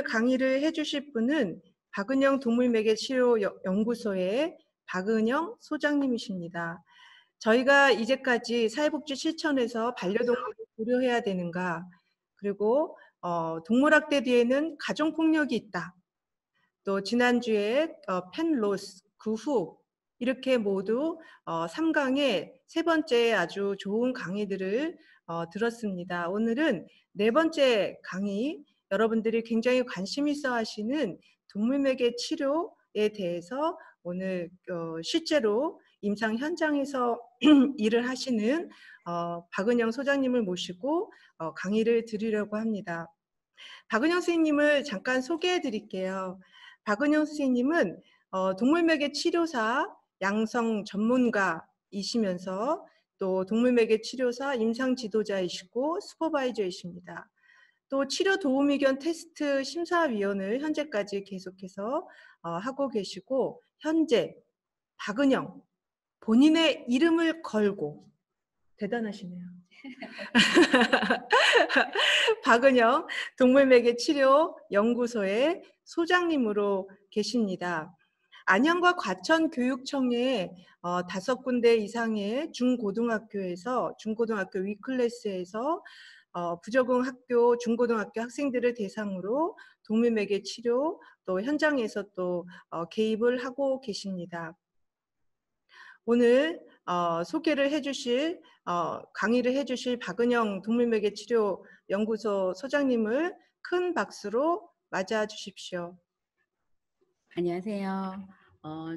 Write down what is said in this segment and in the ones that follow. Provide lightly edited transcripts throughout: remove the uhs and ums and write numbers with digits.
오늘 강의를 해주실 분은 박은영 동물매개치료연구소의 박은영 소장님이십니다. 저희가 이제까지 사회복지 실천에서 반려동물을 고려해야 되는가, 그리고 동물학대 뒤에는 가정폭력이 있다. 또 지난주에 펜로스, 그 후 이렇게 모두 3강의 세 번째 아주 좋은 강의들을 들었습니다. 오늘은 네 번째 강의, 여러분들이 굉장히 관심 있어 하시는 동물매개 치료에 대해서 오늘 실제로 임상 현장에서 일을 하시는 박은영 소장님을 모시고 강의를 드리려고 합니다. 박은영 선생님을 잠깐 소개해 드릴게요. 박은영 선생님은 동물매개 치료사, 양성 전문가이시면서 또 동물매개 치료사 임상 지도자이시고 슈퍼바이저이십니다. 또 치료 도움 의견 테스트 심사위원을 현재까지 계속해서 하고 계시고, 현재 박은영 본인의 이름을 걸고, 대단하시네요. 박은영 동물매개 치료 연구소의 소장님으로 계십니다. 안양과 과천교육청의 5군데 이상의 중고등학교에서 중고등학교 위클래스에서 부적응 학교, 중고등학교 학생들을 대상으로 동물매개 치료 또 현장에서 또 개입을 하고 계십니다. 오늘 소개를 해주실 강의를 해주실 박은영 동물매개 치료 연구소 소장님을 큰 박수로 맞아 주십시오. 안녕하세요.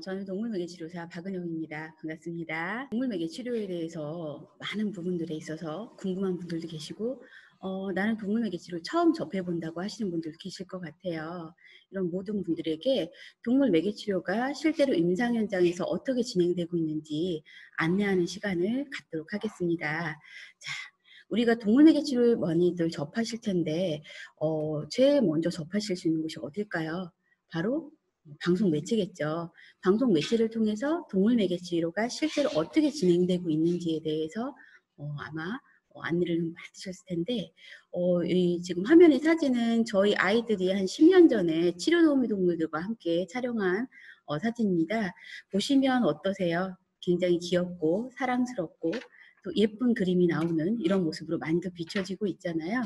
저는 동물매개치료사 박은영입니다. 반갑습니다. 동물매개 치료에 대해서 많은 부분들에 있어서 궁금한 분들도 계시고 나는 동물매개 치료 처음 접해본다고 하시는 분들도 계실 것 같아요. 이런 모든 분들에게 동물매개 치료가 실제로 임상 현장에서 어떻게 진행되고 있는지 안내하는 시간을 갖도록 하겠습니다. 자, 우리가 동물매개 치료를 많이들 접하실 텐데 제일 먼저 접하실 수 있는 곳이 어딜까요? 바로 방송 매체겠죠. 방송 매체를 통해서 동물매개 치료가 실제로 어떻게 진행되고 있는지에 대해서 아마 안내를 좀 받으셨을 텐데 이 지금 화면의 사진은 저희 아이들이 한 10년 전에 치료도우미 동물들과 함께 촬영한 사진입니다. 보시면 어떠세요? 굉장히 귀엽고 사랑스럽고 또 예쁜 그림이 나오는 이런 모습으로 많이들 비춰지고 있잖아요.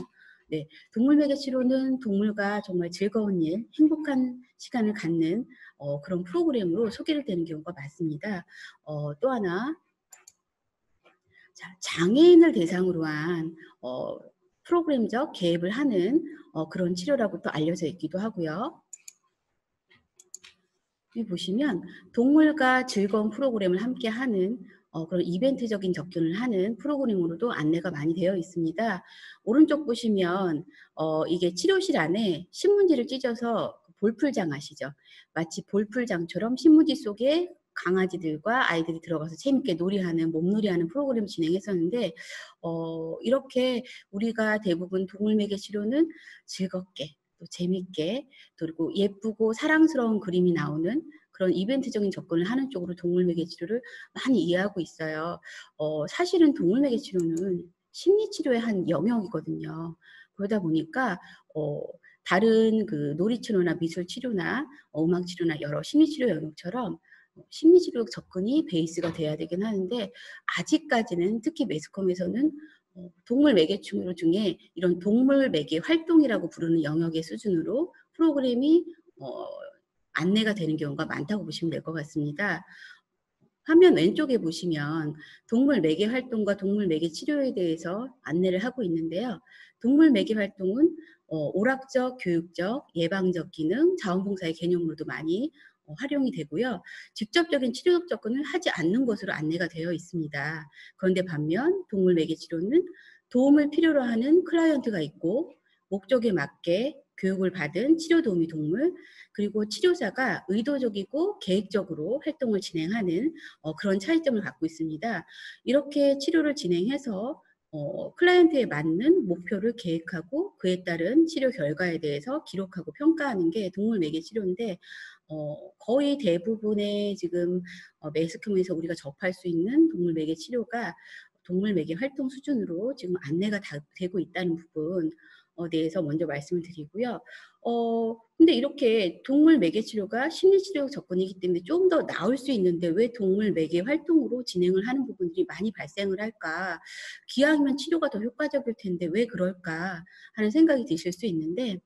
네, 동물매개 치료는 동물과 정말 즐거운 일, 행복한 시간을 갖는 그런 프로그램으로 소개를 되는 경우가 많습니다. 또 하나, 자, 장애인을 대상으로 한 프로그램적 개입을 하는 그런 치료라고 또 알려져 있기도 하고요. 여기 보시면 동물과 즐거운 프로그램을 함께 하는 그런 이벤트적인 접근을 하는 프로그램으로도 안내가 많이 되어 있습니다. 오른쪽 보시면 이게 치료실 안에 신문지를 찢어서 볼풀장 아시죠? 마치 볼풀장처럼 신문지 속에 강아지들과 아이들이 들어가서 재밌게 놀이하는 몸놀이하는 프로그램을 진행했었는데 이렇게 우리가 대부분 동물매개 치료는 즐겁게 또 재밌게 그리고 예쁘고 사랑스러운 그림이 나오는 그런 이벤트적인 접근을 하는 쪽으로 동물매개 치료를 많이 이해하고 있어요. 사실은 동물매개 치료는 심리치료의 한 영역이거든요. 그러다 보니까 다른 그 놀이치료나 미술치료나 음악치료나 여러 심리치료 영역처럼 심리치료 접근이 베이스가 돼야 되긴 하는데 아직까지는 특히 매스컴에서는 동물 매개 치료 중에 이런 동물 매개 활동이라고 부르는 영역의 수준으로 프로그램이 안내가 되는 경우가 많다고 보시면 될 것 같습니다. 화면 왼쪽에 보시면 동물 매개 활동과 동물 매개 치료에 대해서 안내를 하고 있는데요. 동물 매개 활동은 오락적, 교육적, 예방적 기능, 자원봉사의 개념으로도 많이 활용이 되고요. 직접적인 치료적 접근을 하지 않는 것으로 안내가 되어 있습니다. 그런데 반면 동물 매개 치료는 도움을 필요로 하는 클라이언트가 있고 목적에 맞게 교육을 받은 치료 도우미 동물 그리고 치료자가 의도적이고 계획적으로 활동을 진행하는 그런 차이점을 갖고 있습니다. 이렇게 치료를 진행해서 클라이언트에 맞는 목표를 계획하고 그에 따른 치료 결과에 대해서 기록하고 평가하는 게 동물 매개 치료인데 거의 대부분의 지금 매스컴에서 우리가 접할 수 있는 동물 매개 치료가 동물 매개 활동 수준으로 지금 안내가 다 되고 있다는 부분 대해서 먼저 말씀을 드리고요. 근데 이렇게 동물 매개 치료가 심리치료 접근이기 때문에 좀 더 나을 수 있는데 왜 동물 매개 활동으로 진행을 하는 부분들이 많이 발생을 할까? 기왕이면 치료가 더 효과적일 텐데 왜 그럴까? 하는 생각이 드실 수 있는데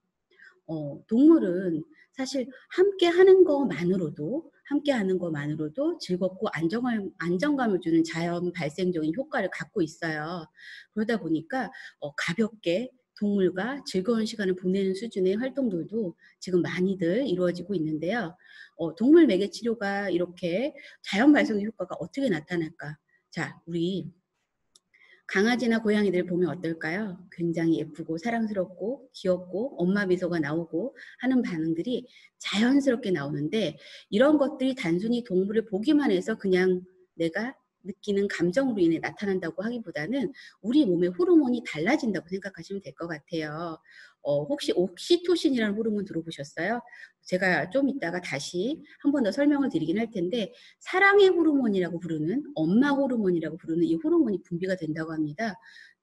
동물은 사실 함께 하는 것만으로도 즐겁고 안정감을 주는 자연 발생적인 효과를 갖고 있어요. 그러다 보니까 가볍게 동물과 즐거운 시간을 보내는 수준의 활동들도 지금 많이들 이루어지고 있는데요. 동물 매개 치료가 이렇게 자연 발생 효과가 어떻게 나타날까? 자, 우리 강아지나 고양이들 보면 어떨까요? 굉장히 예쁘고 사랑스럽고 귀엽고 엄마 미소가 나오고 하는 반응들이 자연스럽게 나오는데 이런 것들이 단순히 동물을 보기만 해서 그냥 내가 느끼는 감정으로 인해 나타난다고 하기보다는 우리 몸의 호르몬이 달라진다고 생각하시면 될 것 같아요. 혹시 옥시토신이라는 호르몬 들어보셨어요? 제가 좀 이따가 다시 한 번 더 설명을 드리긴 할 텐데 사랑의 호르몬이라고 부르는 엄마 호르몬이라고 부르는 이 호르몬이 분비가 된다고 합니다.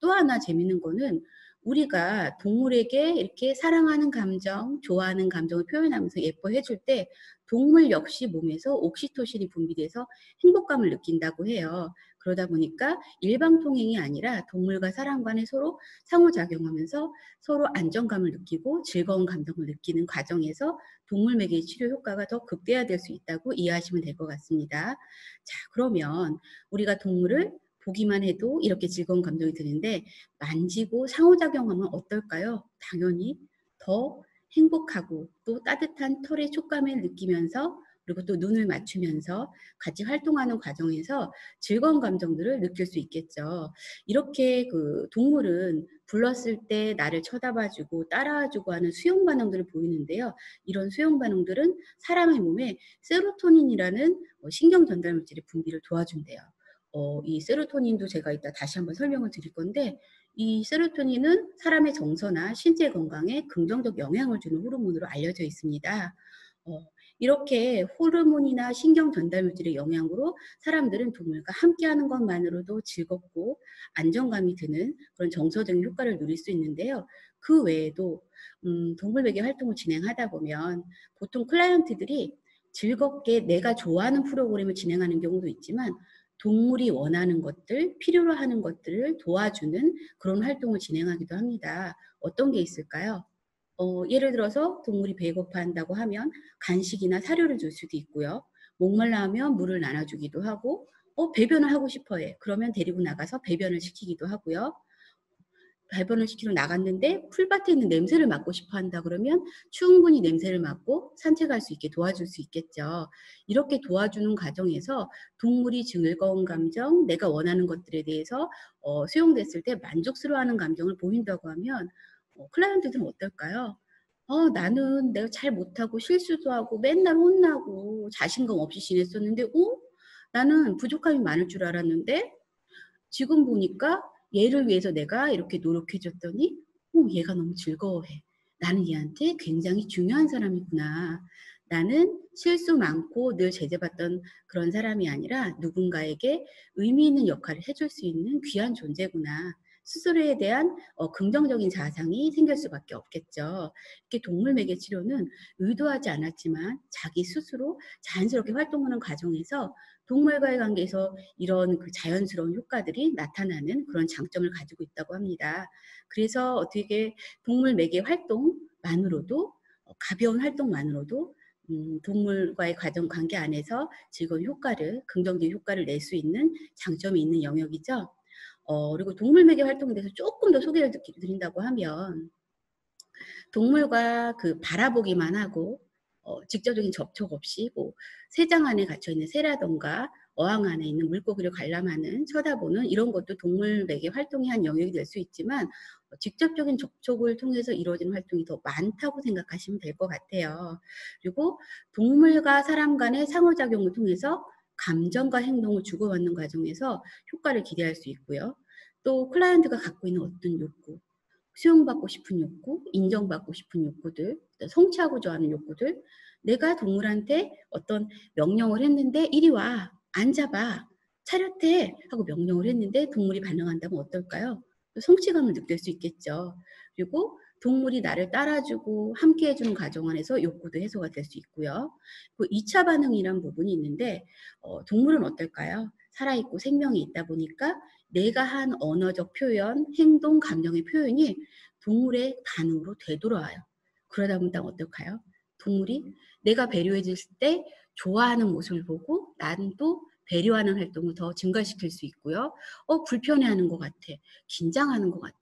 또 하나 재밌는 거는 우리가 동물에게 이렇게 사랑하는 감정, 좋아하는 감정을 표현하면서 예뻐해 줄 때 동물 역시 몸에서 옥시토신이 분비돼서 행복감을 느낀다고 해요. 그러다 보니까 일방 통행이 아니라 동물과 사람 간에 서로 상호작용하면서 서로 안정감을 느끼고 즐거운 감정을 느끼는 과정에서 동물 매개 치료 효과가 더 극대화될 수 있다고 이해하시면 될 것 같습니다. 자, 그러면 우리가 동물을 보기만 해도 이렇게 즐거운 감정이 드는데 만지고 상호작용하면 어떨까요? 당연히 더 행복하고 또 따뜻한 털의 촉감을 느끼면서 그리고 또 눈을 맞추면서 같이 활동하는 과정에서 즐거운 감정들을 느낄 수 있겠죠. 이렇게 그 동물은 불렀을 때 나를 쳐다봐주고 따라와주고 하는 수용 반응들을 보이는데요. 이런 수용 반응들은 사람의 몸에 세로토닌이라는 신경 전달 물질의 분비를 도와준대요. 이 세로토닌도 제가 이따 다시 한번 설명을 드릴 건데 이 세로토닌은 사람의 정서나 신체 건강에 긍정적 영향을 주는 호르몬으로 알려져 있습니다. 어, 이렇게 호르몬이나 신경 전달 물질의 영향으로 사람들은 동물과 함께하는 것만으로도 즐겁고 안정감이 드는 그런 정서적인 효과를 누릴 수 있는데요. 그 외에도 동물 매개 활동을 진행하다 보면 보통 클라이언트들이 즐겁게 내가 좋아하는 프로그램을 진행하는 경우도 있지만 동물이 원하는 것들, 필요로 하는 것들을 도와주는 그런 활동을 진행하기도 합니다. 어떤 게 있을까요? 예를 들어서 동물이 배고파한다고 하면 간식이나 사료를 줄 수도 있고요. 목말라 하면 물을 나눠주기도 하고, 배변을 하고 싶어 해. 그러면 데리고 나가서 배변을 시키기도 하고요. 배변을 시키러 나갔는데 풀밭에 있는 냄새를 맡고 싶어 한다 그러면 충분히 냄새를 맡고 산책할 수 있게 도와줄 수 있겠죠. 이렇게 도와주는 과정에서 동물이 즐거운 감정, 내가 원하는 것들에 대해서 수용됐을 때 만족스러워하는 감정을 보인다고 하면 클라이언트들은 어떨까요? 나는 내가 잘 못하고 실수도 하고 맨날 혼나고 자신감 없이 지냈었는데, 나는 부족함이 많을 줄 알았는데 지금 보니까 얘를 위해서 내가 이렇게 노력해 줬더니 얘가 너무 즐거워해. 나는 얘한테 굉장히 중요한 사람이구나. 나는 실수 많고 늘 제재받던 그런 사람이 아니라 누군가에게 의미 있는 역할을 해줄 수 있는 귀한 존재구나. 스스로에 대한 긍정적인 자상이 생길 수밖에 없겠죠. 이렇게 동물 매개 치료는 의도하지 않았지만 자기 스스로 자연스럽게 활동하는 과정에서 동물과의 관계에서 이런 그 자연스러운 효과들이 나타나는 그런 장점을 가지고 있다고 합니다. 그래서 어떻게 동물 매개 활동만으로도 가벼운 활동만으로도 동물과의 과정 관계 안에서 즐거운 효과를 긍정적인 효과를 낼 수 있는 장점이 있는 영역이죠. 그리고 동물 매개 활동에 대해서 조금 더 소개를 드린다고 하면 동물과 그 바라보기만 하고 직접적인 접촉 없이 뭐 새장 안에 갇혀 있는 새라던가 어항 안에 있는 물고기를 관람하는 쳐다보는 이런 것도 동물 매개 활동의 한 영역이 될 수 있지만 직접적인 접촉을 통해서 이루어지는 활동이 더 많다고 생각하시면 될 것 같아요. 그리고 동물과 사람 간의 상호작용을 통해서 감정과 행동을 주고받는 과정에서 효과를 기대할 수 있고요. 또 클라이언트가 갖고 있는 어떤 욕구, 수용받고 싶은 욕구, 인정받고 싶은 욕구들, 성취하고자 하는 욕구들, 내가 동물한테 어떤 명령을 했는데 이리 와, 앉아봐, 차렷해 하고 명령을 했는데 동물이 반응한다면 어떨까요? 성취감을 느낄 수 있겠죠. 그리고 동물이 나를 따라주고 함께 해주는 과정 안에서 욕구도 해소가 될 수 있고요. 그 2차 반응이란 부분이 있는데 동물은 어떨까요? 살아있고 생명이 있다 보니까 내가 한 언어적 표현, 행동, 감정의 표현이 동물의 반응으로 되돌아와요. 그러다 보니까 어떨까요? 동물이 내가 배려해 줄 때 좋아하는 모습을 보고 나는 또 배려하는 활동을 더 증가시킬 수 있고요. 불편해하는 것 같아. 긴장하는 것 같아.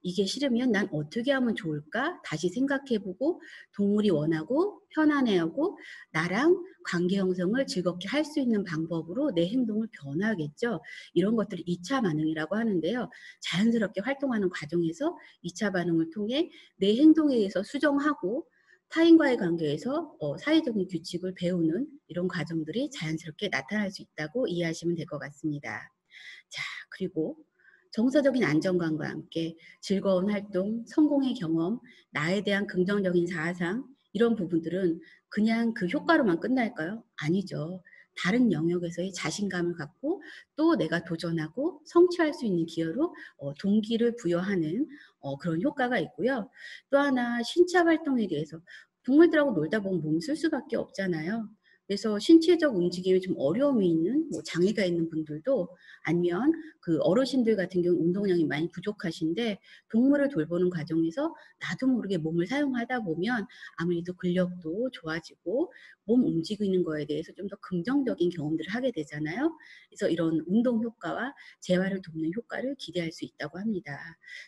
이게 싫으면 난 어떻게 하면 좋을까? 다시 생각해보고 동물이 원하고 편안해하고 나랑 관계 형성을 즐겁게 할 수 있는 방법으로 내 행동을 변화하겠죠. 이런 것들을 2차 반응이라고 하는데요. 자연스럽게 활동하는 과정에서 2차 반응을 통해 내 행동에 의해서 수정하고 타인과의 관계에서 사회적인 규칙을 배우는 이런 과정들이 자연스럽게 나타날 수 있다고 이해하시면 될 것 같습니다. 자, 그리고 정서적인 안정감과 함께 즐거운 활동, 성공의 경험, 나에 대한 긍정적인 자아상 이런 부분들은 그냥 그 효과로만 끝날까요? 아니죠. 다른 영역에서의 자신감을 갖고 또 내가 도전하고 성취할 수 있는 기여로 동기를 부여하는 그런 효과가 있고요. 또 하나 신체 활동에 대해서 동물들하고 놀다 보면 몸 쓸 수밖에 없잖아요. 그래서 신체적 움직임에 좀 어려움이 있는 장애가 있는 분들도 아니면 그 어르신들 같은 경우 운동량이 많이 부족하신데 동물을 돌보는 과정에서 나도 모르게 몸을 사용하다 보면 아무래도 근력도 좋아지고 몸 움직이는 거에 대해서 좀 더 긍정적인 경험들을 하게 되잖아요. 그래서 이런 운동 효과와 재활을 돕는 효과를 기대할 수 있다고 합니다.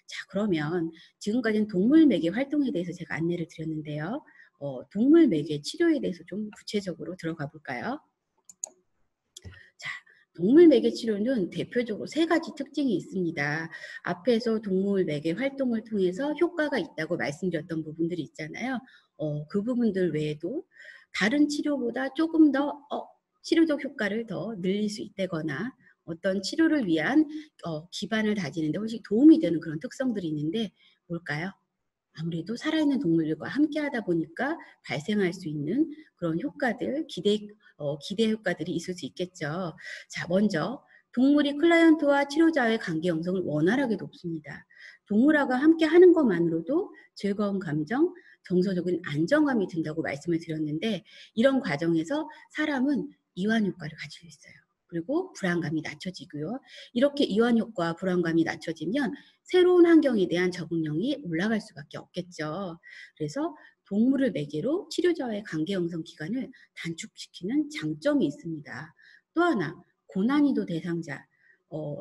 자, 그러면 지금까지는 동물 매개 활동에 대해서 제가 안내를 드렸는데요. 동물 매개 치료에 대해서 좀 구체적으로 들어가 볼까요? 자, 동물 매개 치료는 대표적으로 3가지 특징이 있습니다. 앞에서 동물 매개 활동을 통해서 효과가 있다고 말씀드렸던 부분들이 있잖아요. 그 부분들 외에도 다른 치료보다 조금 더 치료적 효과를 더 늘릴 수 있다거나 어떤 치료를 위한 기반을 다지는 데 훨씬 도움이 되는 그런 특성들이 있는데 뭘까요? 아무래도 살아있는 동물들과 함께 하다 보니까 발생할 수 있는 그런 효과들, 기대 효과들이 있을 수 있겠죠. 자, 먼저 동물이 클라이언트와 치료자의 관계 형성을 원활하게 돕습니다. 동물하고 함께 하는 것만으로도 즐거운 감정, 정서적인 안정감이 든다고 말씀을 드렸는데 이런 과정에서 사람은 이완 효과를 가지고 있어요. 그리고 불안감이 낮춰지고요. 이렇게 이완 효과와 불안감이 낮춰지면 새로운 환경에 대한 적응력이 올라갈 수밖에 없겠죠. 그래서 동물을 매개로 치료자와의 관계 형성 기간을 단축시키는 장점이 있습니다. 또 하나, 고난이도 대상자,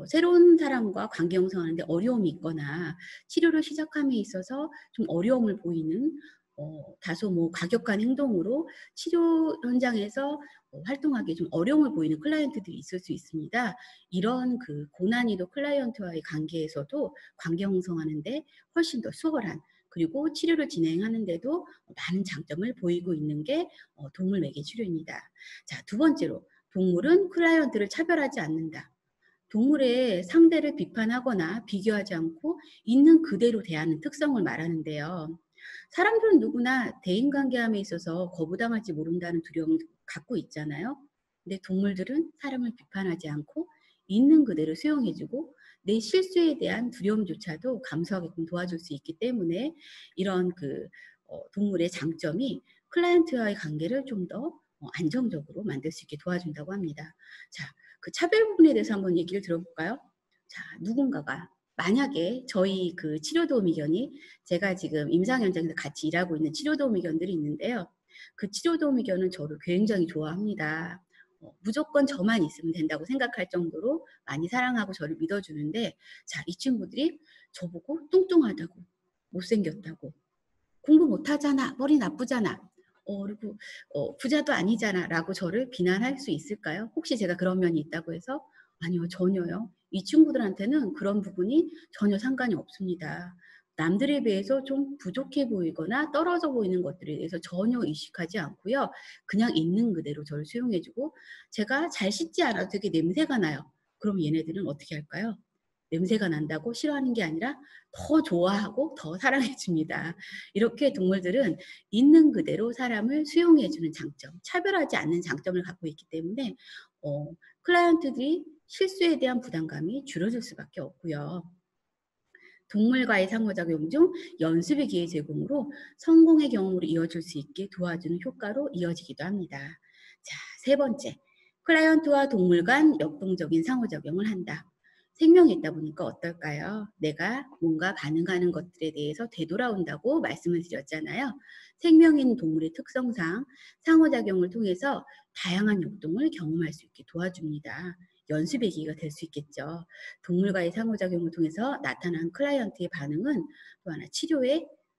새로운 사람과 관계 형성하는데 어려움이 있거나 치료를 시작함에 있어서 좀 어려움을 보이는 다소 과격한 행동으로 치료 현장에서 활동하기 좀 어려움을 보이는 클라이언트들이 있을 수 있습니다. 이런 그 고난이도 클라이언트와의 관계에서도 관계 형성하는데 훨씬 더 수월한 그리고 치료를 진행하는데도 많은 장점을 보이고 있는 게 동물 매개 치료입니다. 자, 2번째로 동물은 클라이언트를 차별하지 않는다. 동물의 상대를 비판하거나 비교하지 않고 있는 그대로 대하는 특성을 말하는데요. 사람들은 누구나 대인관계함에 있어서 거부당할지 모른다는 두려움을 갖고 있잖아요. 근데 동물들은 사람을 비판하지 않고 있는 그대로 수용해주고 내 실수에 대한 두려움조차도 감수하게끔 도와줄 수 있기 때문에 이런 동물의 장점이 클라이언트와의 관계를 좀 더 안정적으로 만들 수 있게 도와준다고 합니다. 자, 그 차별 부분에 대해서 한번 얘기를 들어볼까요? 자, 누군가가 만약에 저희 그 치료도우미견이 제가 지금 임상 현장에서 같이 일하고 있는 치료도우미견들이 있는데요. 그 치료도우미견은 저를 굉장히 좋아합니다. 무조건 저만 있으면 된다고 생각할 정도로 많이 사랑하고 저를 믿어주는데 자, 이 친구들이 저보고 뚱뚱하다고 못생겼다고 공부 못하잖아, 머리 나쁘잖아, 그리고 부자도 아니잖아 라고 저를 비난할 수 있을까요? 혹시 제가 그런 면이 있다고 해서 아니요, 전혀요. 이 친구들한테는 그런 부분이 전혀 상관이 없습니다. 남들에 비해서 좀 부족해 보이거나 떨어져 보이는 것들에 대해서 전혀 의식하지 않고요. 그냥 있는 그대로 저를 수용해주고 제가 잘 씻지 않아도 되게 냄새가 나요. 그럼 얘네들은 어떻게 할까요? 냄새가 난다고 싫어하는 게 아니라 더 좋아하고 더 사랑해 줍니다. 이렇게 동물들은 있는 그대로 사람을 수용해 주는 장점, 차별하지 않는 장점을 갖고 있기 때문에 클라이언트들이 실수에 대한 부담감이 줄어들 수밖에 없고요. 동물과의 상호작용 중 연습의 기회 제공으로 성공의 경험으로 이어질 수 있게 도와주는 효과로 이어지기도 합니다. 자, 세 번째, 클라이언트와 동물 간 역동적인 상호작용을 한다. 생명이 있다 보니까 어떨까요? 내가 뭔가 반응하는 것들에 대해서 되돌아온다고 말씀을 드렸잖아요. 생명인 동물의 특성상 상호작용을 통해서 다양한 역동을 경험할 수 있게 도와줍니다. 연습의 기회가 될 수 있겠죠. 동물과의 상호작용을 통해서 나타난 클라이언트의 반응은 또 하나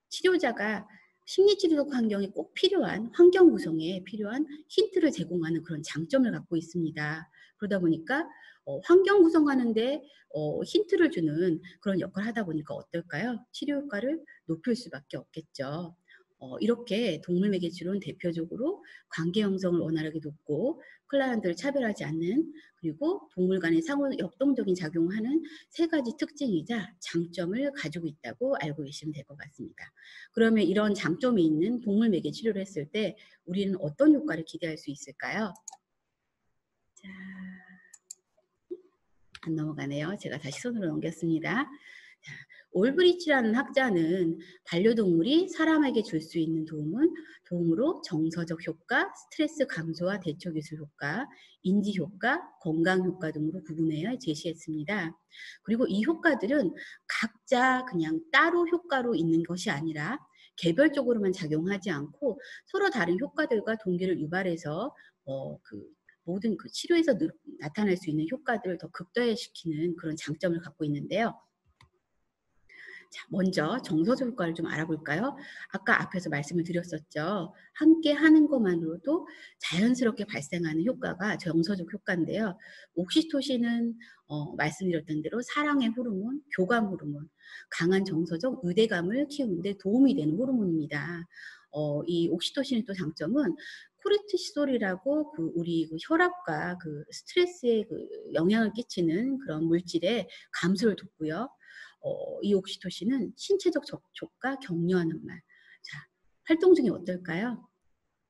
치료자가 심리치료적 환경에 꼭 필요한 환경 구성에 필요한 힌트를 제공하는 그런 장점을 갖고 있습니다. 그러다 보니까 환경 구성하는데 힌트를 주는 그런 역할을 하다 보니까 어떨까요? 치료 효과를 높일 수밖에 없겠죠. 이렇게 동물 매개 치료는 대표적으로 관계 형성을 원활하게 돕고 클라이언트를 차별하지 않는, 그리고 동물 간의 상호 역동적인 작용을 하는 세 가지 특징이자 장점을 가지고 있다고 알고 계시면 될 것 같습니다. 그러면 이런 장점이 있는 동물 매개 치료를 했을 때 우리는 어떤 효과를 기대할 수 있을까요? 자, 안 넘어가네요. 제가 다시 손으로 넘겼습니다. 자, 올브리치라는 학자는 반려동물이 사람에게 줄 수 있는 도움으로 정서적 효과, 스트레스 감소와 대처 기술 효과, 인지 효과, 건강 효과 등으로 구분하여 제시했습니다. 그리고 이 효과들은 각자 그냥 따로 효과로 있는 것이 아니라 개별적으로만 작용하지 않고 서로 다른 효과들과 동기를 유발해서 모든 그 치료에서 나타날 수 있는 효과들을 더 극대화시키는 그런 장점을 갖고 있는데요. 자, 먼저 정서적 효과를 좀 알아볼까요? 아까 앞에서 말씀을 드렸었죠. 함께 하는 것만으로도 자연스럽게 발생하는 효과가 정서적 효과인데요. 옥시토신은 말씀드렸던 대로 사랑의 호르몬, 교감 호르몬, 강한 정서적 유대감을 키우는데 도움이 되는 호르몬입니다. 이 옥시토신의 또 장점은 코르티솔이라고 우리 혈압과 스트레스에 영향을 끼치는 그런 물질의 감소를 돕고요. 이 옥시토신은 신체적 접촉과 격려하는 말. 자, 활동 중에 어떨까요?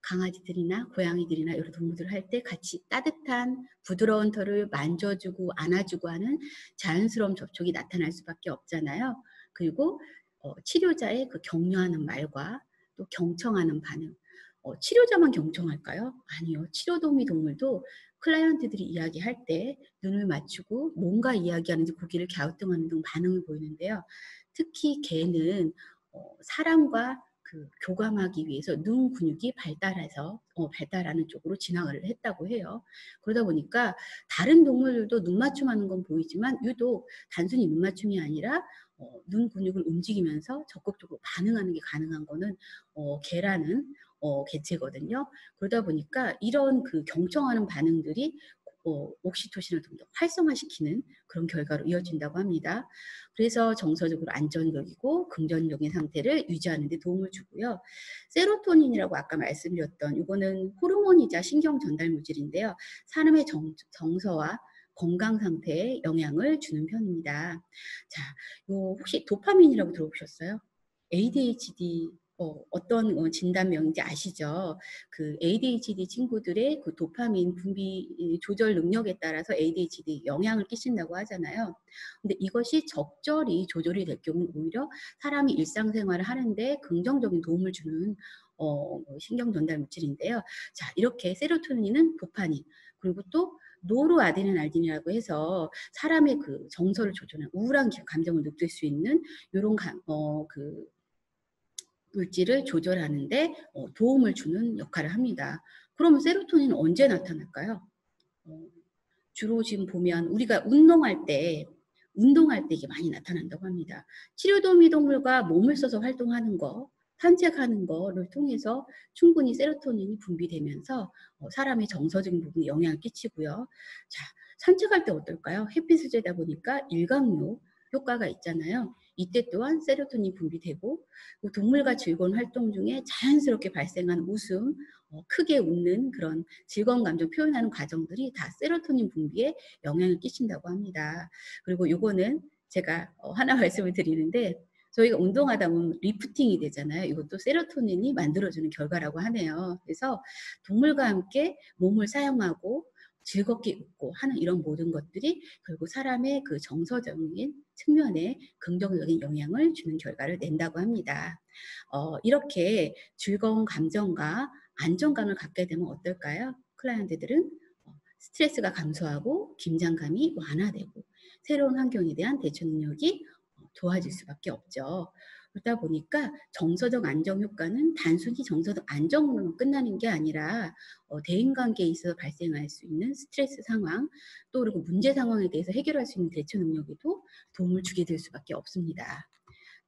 강아지들이나 고양이들이나 여러 동물들 할 때 같이 따뜻한 부드러운 털을 만져주고 안아주고 하는 자연스러운 접촉이 나타날 수밖에 없잖아요. 그리고 치료자의 격려하는 말과 또 경청하는 반응. 치료자만 경청할까요? 아니요. 치료도우미 동물도 클라이언트들이 이야기할 때 눈을 맞추고 뭔가 이야기하는지 고개를 갸우뚱하는 등 반응을 보이는데요. 특히 개는 사람과 교감하기 위해서 눈 근육이 발달하는 쪽으로 진화를 했다고 해요. 그러다 보니까 다른 동물들도 눈 맞춤하는 건 보이지만 유독 단순히 눈 맞춤이 아니라 눈 근육을 움직이면서 적극적으로 반응하는 게 가능한 거는 개라는 개체거든요. 그러다 보니까 이런 경청하는 반응들이 옥시토신을 좀 더 활성화시키는 그런 결과로 이어진다고 합니다. 그래서 정서적으로 안정적이고 긍정적인 상태를 유지하는 데 도움을 주고요. 세로토닌이라고 아까 말씀드렸던 이거는 호르몬이자 신경 전달 물질인데요. 사람의 정서와 건강 상태에 영향을 주는 편입니다. 자, 혹시 도파민이라고 들어보셨어요? ADHD 어떤 진단명인지 아시죠? ADHD 친구들의 도파민 분비 조절 능력에 따라서 ADHD 영향을 끼친다고 하잖아요. 근데 이것이 적절히 조절이 될 경우 오히려 사람이 일상생활을 하는데 긍정적인 도움을 주는 신경 전달 물질인데요. 자, 이렇게 세로토닌은 도파민, 그리고 또 노르아드레날린이라고 해서 사람의 정서를 조절하는 우울한 감정을 느낄 수 있는 이런 물질을 조절하는데 도움을 주는 역할을 합니다. 그러면 세로토닌은 언제 나타날까요? 주로 지금 보면 우리가 운동할 때 이게 많이 나타난다고 합니다. 치료도우미 동물과 몸을 써서 활동하는 거, 산책하는 거를 통해서 충분히 세로토닌이 분비되면서 사람의 정서적인 부분에 영향을 끼치고요. 자, 산책할 때 어떨까요? 햇빛을 쬐다 보니까 일광욕 효과가 있잖아요. 이때 또한 세로토닌이 분비되고 동물과 즐거운 활동 중에 자연스럽게 발생한 웃음, 크게 웃는 그런 즐거운 감정 표현하는 과정들이 다 세로토닌 분비에 영향을 끼친다고 합니다. 그리고 요거는 제가 하나 말씀을 드리는데 저희가 운동하다 보면 리프팅이 되잖아요. 이것도 세로토닌이 만들어주는 결과라고 하네요. 그래서 동물과 함께 몸을 사용하고 즐겁게 웃고 하는 이런 모든 것들이 결국 사람의 그 정서적인 측면에 긍정적인 영향을 주는 결과를 낸다고 합니다. 이렇게 즐거운 감정과 안정감을 갖게 되면 어떨까요? 클라이언트들은 스트레스가 감소하고 긴장감이 완화되고 새로운 환경에 대한 대처 능력이 좋아질 수밖에 없죠. 그러다 보니까 정서적 안정 효과는 단순히 정서적 안정으로만 끝나는 게 아니라 대인관계에 있어서 발생할 수 있는 스트레스 상황, 또 그리고 문제 상황에 대해서 해결할 수 있는 대처 능력에도 도움을 주게 될 수밖에 없습니다.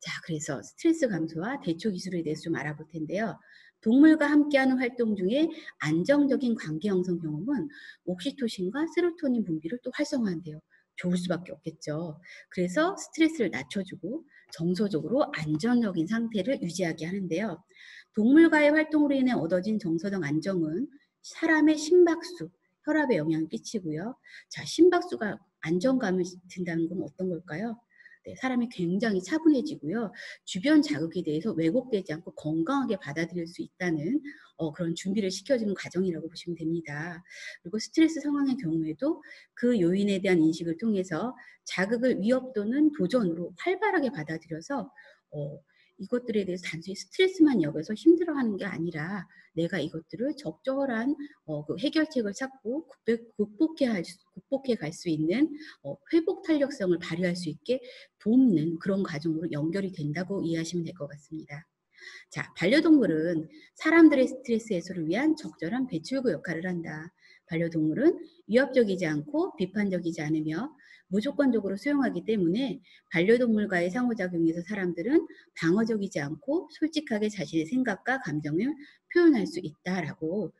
자, 그래서 스트레스 감소와 대처 기술에 대해서 좀 알아볼 텐데요. 동물과 함께하는 활동 중에 안정적인 관계 형성 경험은 옥시토신과 세로토닌 분비를 또 활성화한대요. 좋을 수밖에 없겠죠. 그래서 스트레스를 낮춰주고 정서적으로 안정적인 상태를 유지하게 하는데요. 동물과의 활동으로 인해 얻어진 정서적 안정은 사람의 심박수, 혈압에 영향을 끼치고요. 자, 심박수가 안정감을 든다는 건 어떤 걸까요? 네, 사람이 굉장히 차분해지고요. 주변 자극에 대해서 왜곡되지 않고 건강하게 받아들일 수 있다는 그런 준비를 시켜주는 과정이라고 보시면 됩니다. 그리고 스트레스 상황의 경우에도 그 요인에 대한 인식을 통해서 자극을 위협 또는 도전으로 활발하게 받아들여서 이것들에 대해서 단순히 스트레스만 여겨서 힘들어하는 게 아니라 내가 이것들을 적절한 그 해결책을 찾고 극복해 갈 수 있는 회복 탄력성을 발휘할 수 있게 돕는 그런 과정으로 연결이 된다고 이해하시면 될 것 같습니다. 자, 반려동물은 사람들의 스트레스 해소를 위한 적절한 배출구 역할을 한다. 반려동물은 위협적이지 않고 비판적이지 않으며 무조건적으로 수용하기 때문에 반려동물과의 상호작용에서 사람들은 방어적이지 않고 솔직하게 자신의 생각과 감정을 표현할 수 있다라고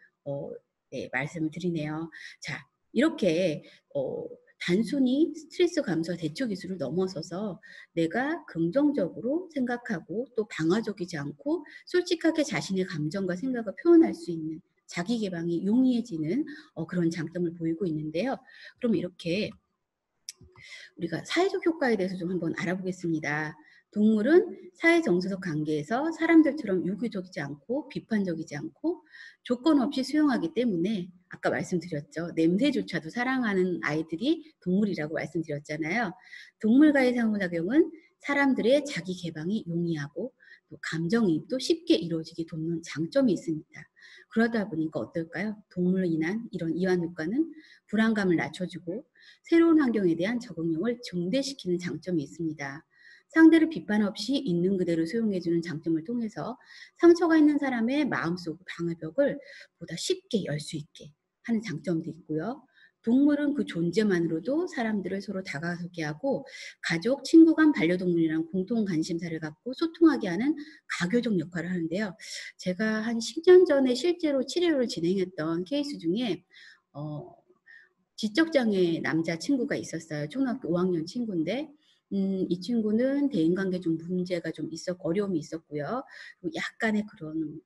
네, 말씀을 드리네요. 자, 이렇게 단순히 스트레스 감소 대처 기술을 넘어서서 내가 긍정적으로 생각하고 또 방어적이지 않고 솔직하게 자신의 감정과 생각을 표현할 수 있는 자기 개방이 용이해지는 그런 장점을 보이고 있는데요. 그럼 이렇게 우리가 사회적 효과에 대해서 좀 한번 알아보겠습니다. 동물은 사회 정서적 관계에서 사람들처럼 유교적이지 않고 비판적이지 않고 조건 없이 수용하기 때문에 아까 말씀드렸죠. 냄새조차도 사랑하는 아이들이 동물이라고 말씀드렸잖아요. 동물과의 상호작용은 사람들의 자기 개방이 용이하고 또 감정이입도 쉽게 이루어지게 돕는 장점이 있습니다. 그러다 보니까 어떨까요? 동물로 인한 이런 이완 효과는 불안감을 낮춰주고 새로운 환경에 대한 적응력을 증대시키는 장점이 있습니다. 상대를 비판 없이 있는 그대로 수용해주는 장점을 통해서 상처가 있는 사람의 마음속 방어벽을 보다 쉽게 열 수 있게 하는 장점도 있고요. 동물은 그 존재만으로도 사람들을 서로 다가서게 하고 가족, 친구 간 반려동물이랑 공통 관심사를 갖고 소통하게 하는 가교적 역할을 하는데요. 제가 한 10년 전에 실제로 치료를 진행했던 케이스 중에 지적장애 남자 친구가 있었어요. 초등학교 5학년 친구인데 이 친구는 대인관계 좀 문제가 좀 있었고 어려움이 있었고요. 그리고 약간의 그런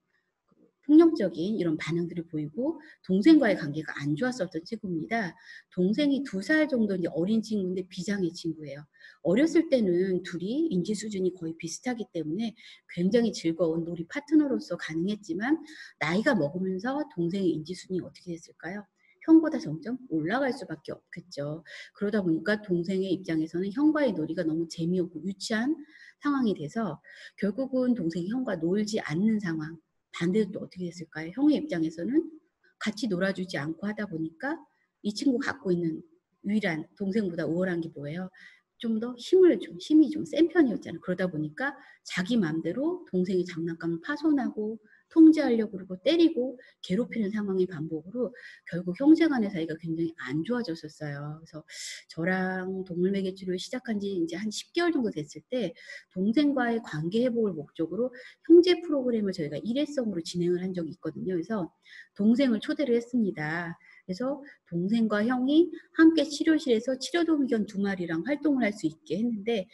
폭력적인 이런 반응들을 보이고 동생과의 관계가 안 좋았었던 친구입니다. 동생이 2살 정도 이제 어린 친구인데 비장의 친구예요. 어렸을 때는 둘이 인지 수준이 거의 비슷하기 때문에 굉장히 즐거운 놀이 파트너로서 가능했지만 나이가 먹으면서 동생의 인지 수준이 어떻게 됐을까요? 형보다 점점 올라갈 수밖에 없겠죠. 그러다 보니까 동생의 입장에서는 형과의 놀이가 너무 재미없고 유치한 상황이 돼서 결국은 동생이 형과 놀지 않는 상황. 반대로 또 어떻게 됐을까요? 형의 입장에서는 같이 놀아주지 않고 하다 보니까 이 친구 갖고 있는 유일한 동생보다 우월한 게 뭐예요? 좀 더 힘이 좀 센 편이었잖아요. 그러다 보니까 자기 마음대로 동생의 장난감을 파손하고 통제하려고 그러고 때리고 괴롭히는 상황의 반복으로 결국 형제 간의 사이가 굉장히 안 좋아졌었어요. 그래서 저랑 동물 매개 치료를 시작한 지 이제 한 10개월 정도 됐을 때 동생과의 관계 회복을 목적으로 형제 프로그램을 저희가 일회성으로 진행을 한 적이 있거든요. 그래서 동생을 초대를 했습니다. 그래서 동생과 형이 함께 치료실에서 치료도우미 견 2마리랑 활동을 할 수 있게 했는데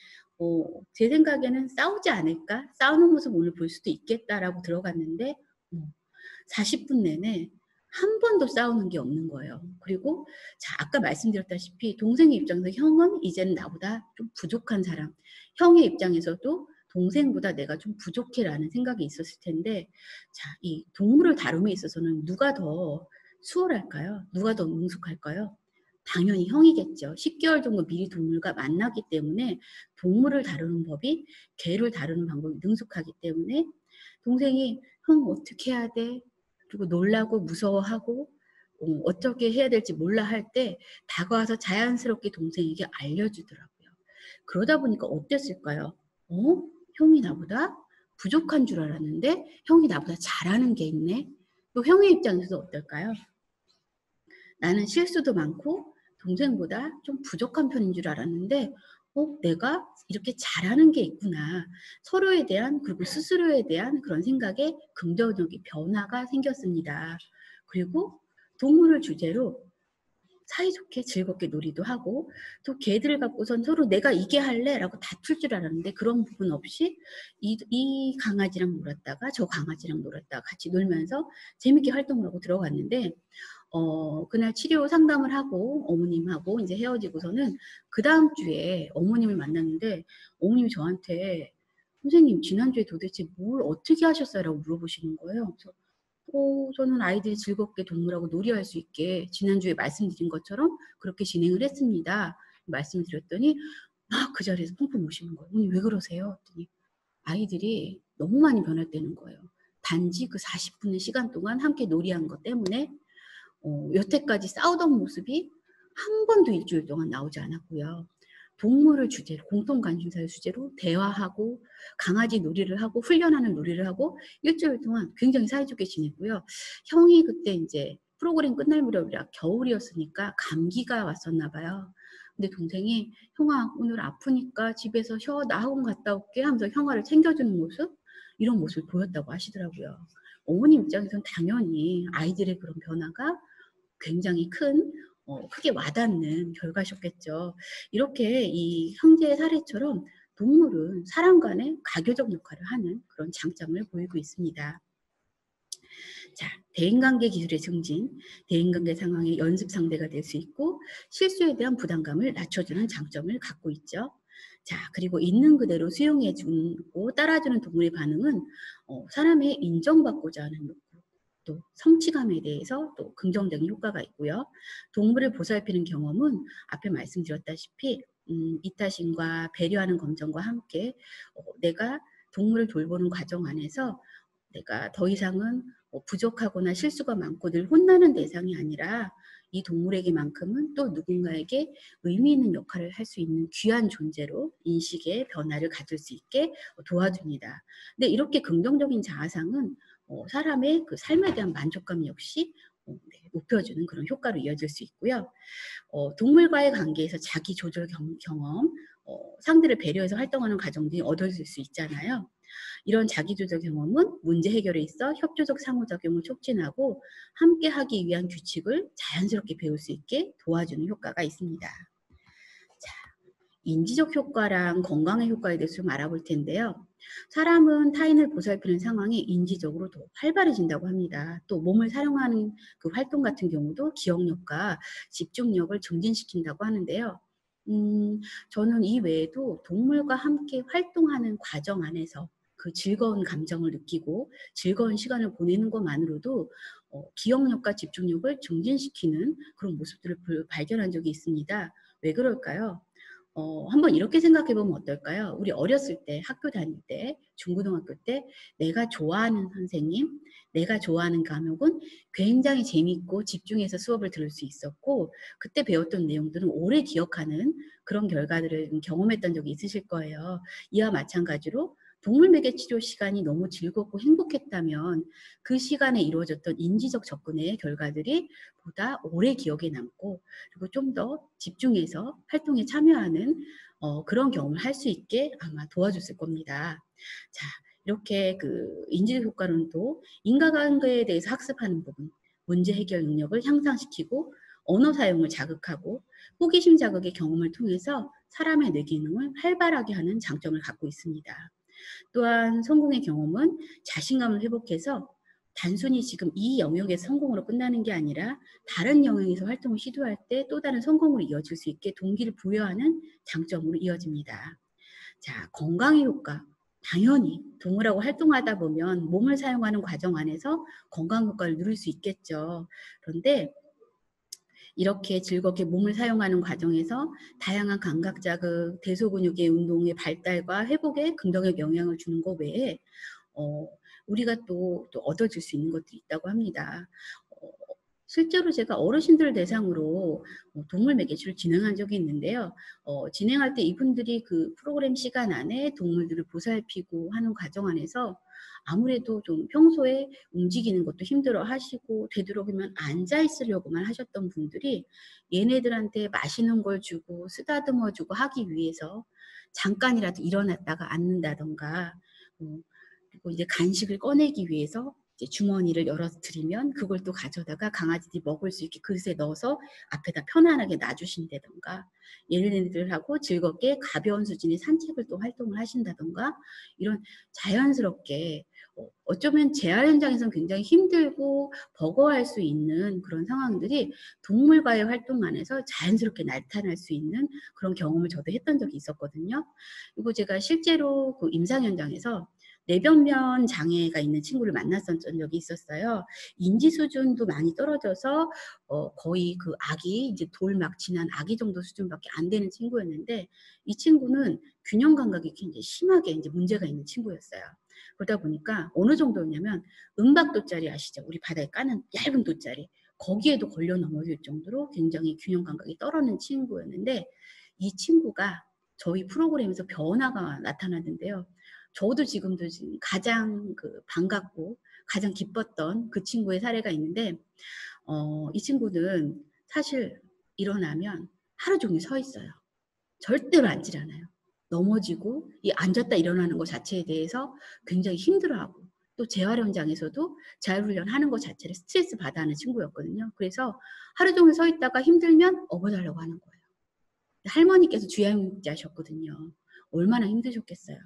제 생각에는 싸우지 않을까? 싸우는 모습 오늘 볼 수도 있겠다라고 들어갔는데 40분 내내 한 번도 싸우는 게 없는 거예요. 그리고 자, 아까 말씀드렸다시피 동생의 입장에서 형은 이제는 나보다 좀 부족한 사람, 형의 입장에서도 동생보다 내가 좀 부족해라는 생각이 있었을 텐데 자, 이 동물을 다룸에 있어서는 누가 더 수월할까요? 누가 더 능숙할까요? 당연히 형이겠죠. 10개월 정도 미리 동물과 만나기 때문에 동물을 다루는 법이 개를 다루는 방법이 능숙하기 때문에 동생이 형 어떻게 해야 돼? 그리고 놀라고 무서워하고 어떻게 해야 될지 몰라 할 때 다가와서 자연스럽게 동생에게 알려주더라고요. 그러다 보니까 어땠을까요? 어? 형이 나보다 부족한 줄 알았는데 형이 나보다 잘하는 게 있네. 또 형의 입장에서 어떨까요? 나는 실수도 많고 동생보다 좀 부족한 편인 줄 알았는데 내가 이렇게 잘하는 게 있구나. 서로에 대한 그리고 스스로에 대한 그런 생각에 긍정적인 변화가 생겼습니다. 그리고 동물을 주제로 사이좋게 즐겁게 놀이도 하고 또 개들을 갖고선 서로 내가 이게 할래? 라고 다툴 줄 알았는데 그런 부분 없이 이 강아지랑 놀았다가 저 강아지랑 놀았다가 같이 놀면서 재밌게 활동을 하고 들어갔는데 그날 치료 상담을 하고 어머님하고 이제 헤어지고서는 그 다음 주에 어머님을 만났는데 어머님이 저한테 선생님 지난주에 도대체 뭘 어떻게 하셨어요? 라고 물어보시는 거예요. 그래서 저는 아이들이 즐겁게 동물하고 놀이할 수 있게 지난주에 말씀드린 것처럼 그렇게 진행을 했습니다. 말씀을 드렸더니 막 그 자리에서 펑펑 우시는 거예요. 어머니 왜 그러세요? 했더니 아이들이 너무 많이 변했다는 거예요. 단지 그 40분의 시간 동안 함께 놀이한 것 때문에 여태까지 싸우던 모습이 한 번도 일주일 동안 나오지 않았고요. 동물을 주제로 공통 관심사를 주제로 대화하고 강아지 놀이를 하고 훈련하는 놀이를 하고 일주일 동안 굉장히 사이좋게 지냈고요. 형이 그때 이제 프로그램 끝날 무렵이라 겨울이었으니까 감기가 왔었나 봐요. 근데 동생이 형아 오늘 아프니까 집에서 쉬어 나 학원 갔다 올게 하면서 형아를 챙겨주는 모습 이런 모습을 보였다고 하시더라고요. 어머님 입장에서는 당연히 아이들의 그런 변화가 굉장히 크게 와닿는 결과셨겠죠. 이렇게 이 형제의 사례처럼 동물은 사람 간의 가교적 역할을 하는 그런 장점을 보이고 있습니다. 자, 대인관계 기술의 증진, 대인관계 상황의 연습 상대가 될 수 있고 실수에 대한 부담감을 낮춰주는 장점을 갖고 있죠. 자, 그리고 있는 그대로 수용해주고 따라주는 동물의 반응은 사람의 인정받고자 하는 욕구, 또 성취감에 대해서 또 긍정적인 효과가 있고요. 동물을 보살피는 경험은 앞에 말씀드렸다시피 이타심과 배려하는 감정과 함께 내가 동물을 돌보는 과정 안에서 내가 더 이상은 부족하거나 실수가 많고 늘 혼나는 대상이 아니라 이 동물에게만큼은 또 누군가에게 의미 있는 역할을 할 수 있는 귀한 존재로 인식의 변화를 가질 수 있게 도와줍니다. 근데 이렇게 긍정적인 자아상은 사람의 그 삶에 대한 만족감 역시 높여주는 그런 효과로 이어질 수 있고요. 동물과의 관계에서 자기 조절 경험, 상대를 배려해서 활동하는 과정들이 얻어질 수 있잖아요. 이런 자기조절 경험은 문제 해결에 있어 협조적 상호작용을 촉진하고 함께 하기 위한 규칙을 자연스럽게 배울 수 있게 도와주는 효과가 있습니다. 자, 인지적 효과랑 건강의 효과에 대해서 좀 알아볼 텐데요. 사람은 타인을 보살피는 상황이 인지적으로 더 활발해진다고 합니다. 또 몸을 사용하는 그 활동 같은 경우도 기억력과 집중력을 증진시킨다고 하는데요. 저는 이 외에도 동물과 함께 활동하는 과정 안에서 그 즐거운 감정을 느끼고 즐거운 시간을 보내는 것만으로도 기억력과 집중력을 증진시키는 그런 모습들을 발견한 적이 있습니다. 왜 그럴까요? 한번 이렇게 생각해 보면 어떨까요? 우리 어렸을 때, 학교 다닐 때, 중고등학교 때 내가 좋아하는 선생님, 내가 좋아하는 과목은 굉장히 재밌고 집중해서 수업을 들을 수 있었고 그때 배웠던 내용들은 오래 기억하는 그런 결과들을 경험했던 적이 있으실 거예요. 이와 마찬가지로 동물 매개 치료 시간이 너무 즐겁고 행복했다면 그 시간에 이루어졌던 인지적 접근의 결과들이 보다 오래 기억에 남고 그리고 좀 더 집중해서 활동에 참여하는 그런 경험을 할 수 있게 아마 도와줬을 겁니다. 자, 이렇게 그 인지적 효과론도 인과관계에 대해서 학습하는 부분, 문제 해결 능력을 향상시키고 언어 사용을 자극하고 호기심 자극의 경험을 통해서 사람의 뇌기능을 활발하게 하는 장점을 갖고 있습니다. 또한 성공의 경험은 자신감을 회복해서 단순히 지금 이 영역에서 성공으로 끝나는 게 아니라 다른 영역에서 활동을 시도할 때 또 다른 성공으로 이어질 수 있게 동기를 부여하는 장점으로 이어집니다. 자, 건강의 효과. 당연히 동물하고 활동하다 보면 몸을 사용하는 과정 안에서 건강 효과를 누릴 수 있겠죠. 그런데 이렇게 즐겁게 몸을 사용하는 과정에서 다양한 감각 자극, 대소근육의 운동의 발달과 회복에 긍정적 영향을 주는 것 외에 어, 우리가 또 얻어질 수 있는 것들이 있다고 합니다. 어, 실제로 제가 어르신들 대상으로 동물 매개체를 진행한 적이 있는데요. 진행할 때 이분들이 그 프로그램 시간 안에 동물들을 보살피고 하는 과정 안에서 아무래도 좀 평소에 움직이는 것도 힘들어 하시고 되도록이면 앉아 있으려고만 하셨던 분들이 얘네들한테 맛있는 걸 주고 쓰다듬어 주고 하기 위해서 잠깐이라도 일어났다가 앉는다던가 그리고 이제 간식을 꺼내기 위해서 이제 주머니를 열어드리면 그걸 또 가져다가 강아지들이 먹을 수 있게 그릇에 넣어서 앞에다 편안하게 놔주신다던가 얘네들하고 즐겁게 가벼운 수준의 산책을 또 활동을 하신다던가 이런 자연스럽게 어쩌면 재활 현장에서는 굉장히 힘들고 버거워할 수 있는 그런 상황들이 동물과의 활동 안에서 자연스럽게 나타날 수 있는 그런 경험을 저도 했던 적이 있었거든요. 그리고 제가 실제로 그 임상 현장에서 내변면 장애가 있는 친구를 만났었던 적이 있었어요. 인지 수준도 많이 떨어져서 거의 그 아기 이제 돌 막 지난 아기 정도 수준밖에 안 되는 친구였는데 이 친구는 균형 감각이 굉장히 심하게 이제 문제가 있는 친구였어요. 그러다 보니까 어느 정도였냐면 은박 돗자리 아시죠? 우리 바다에 까는 얇은 돗자리 거기에도 걸려 넘어질 정도로 굉장히 균형 감각이 떨어지는 친구였는데 이 친구가 저희 프로그램에서 변화가 나타났는데요. 저도 지금도 지금 가장 그 반갑고 가장 기뻤던 그 친구의 사례가 있는데 이 친구는 사실 일어나면 하루 종일 서 있어요. 절대로 앉질 않아요. 넘어지고 이 앉았다 일어나는 것 자체에 대해서 굉장히 힘들어하고 또 재활 현장에서도 재활훈련 하는 것 자체를 스트레스 받아 하는 친구였거든요. 그래서 하루 종일 서 있다가 힘들면 업어달라고 하는 거예요. 할머니께서 주양자셨거든요. 얼마나 힘드셨겠어요.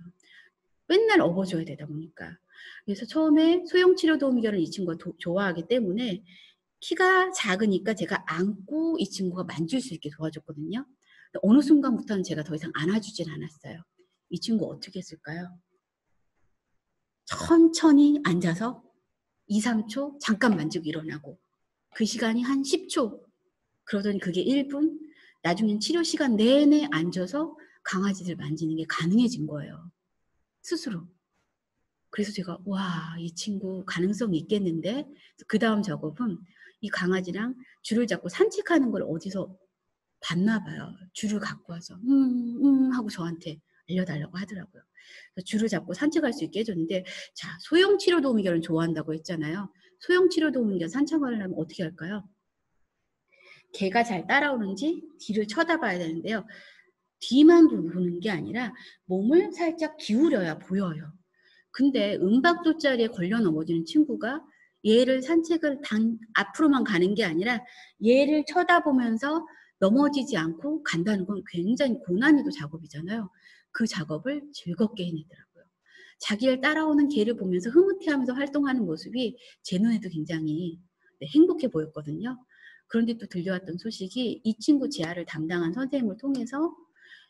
맨날 업어줘야 되다 보니까. 그래서 처음에 소형치료도우미견을 이 친구가 좋아하기 때문에 키가 작으니까 제가 안고 이 친구가 만질 수 있게 도와줬거든요. 어느 순간부터는 제가 더 이상 안아주진 않았어요. 이 친구 어떻게 했을까요? 천천히 앉아서 2, 3초 잠깐 만지고 일어나고 그 시간이 한 10초 그러더니 그게 1분 나중엔 치료 시간 내내 앉아서 강아지들 만지는 게 가능해진 거예요. 스스로. 그래서 제가 와, 이 친구 가능성이 있겠는데 그 다음 작업은 이 강아지랑 줄을 잡고 산책하는 걸 어디서 봤나 봐요. 줄을 갖고 와서 하고 저한테 알려달라고 하더라고요. 그래서 줄을 잡고 산책할 수 있게 해줬는데 자, 소형치료도우미견을 좋아한다고 했잖아요. 소형치료도우미견 산책을 하려면 어떻게 할까요? 개가 잘 따라오는지 뒤를 쳐다봐야 되는데요. 뒤만 보는 게 아니라 몸을 살짝 기울여야 보여요. 근데 은박돗자리에 걸려 넘어지는 친구가 얘를 산책을 앞으로만 가는 게 아니라 얘를 쳐다보면서 넘어지지 않고 간다는 건 굉장히 고난이도 작업이잖아요. 그 작업을 즐겁게 해내더라고요. 자기를 따라오는 개를 보면서 흐뭇해하면서 활동하는 모습이 제 눈에도 굉장히 행복해 보였거든요. 그런데 또 들려왔던 소식이 이 친구 재활을 담당한 선생님을 통해서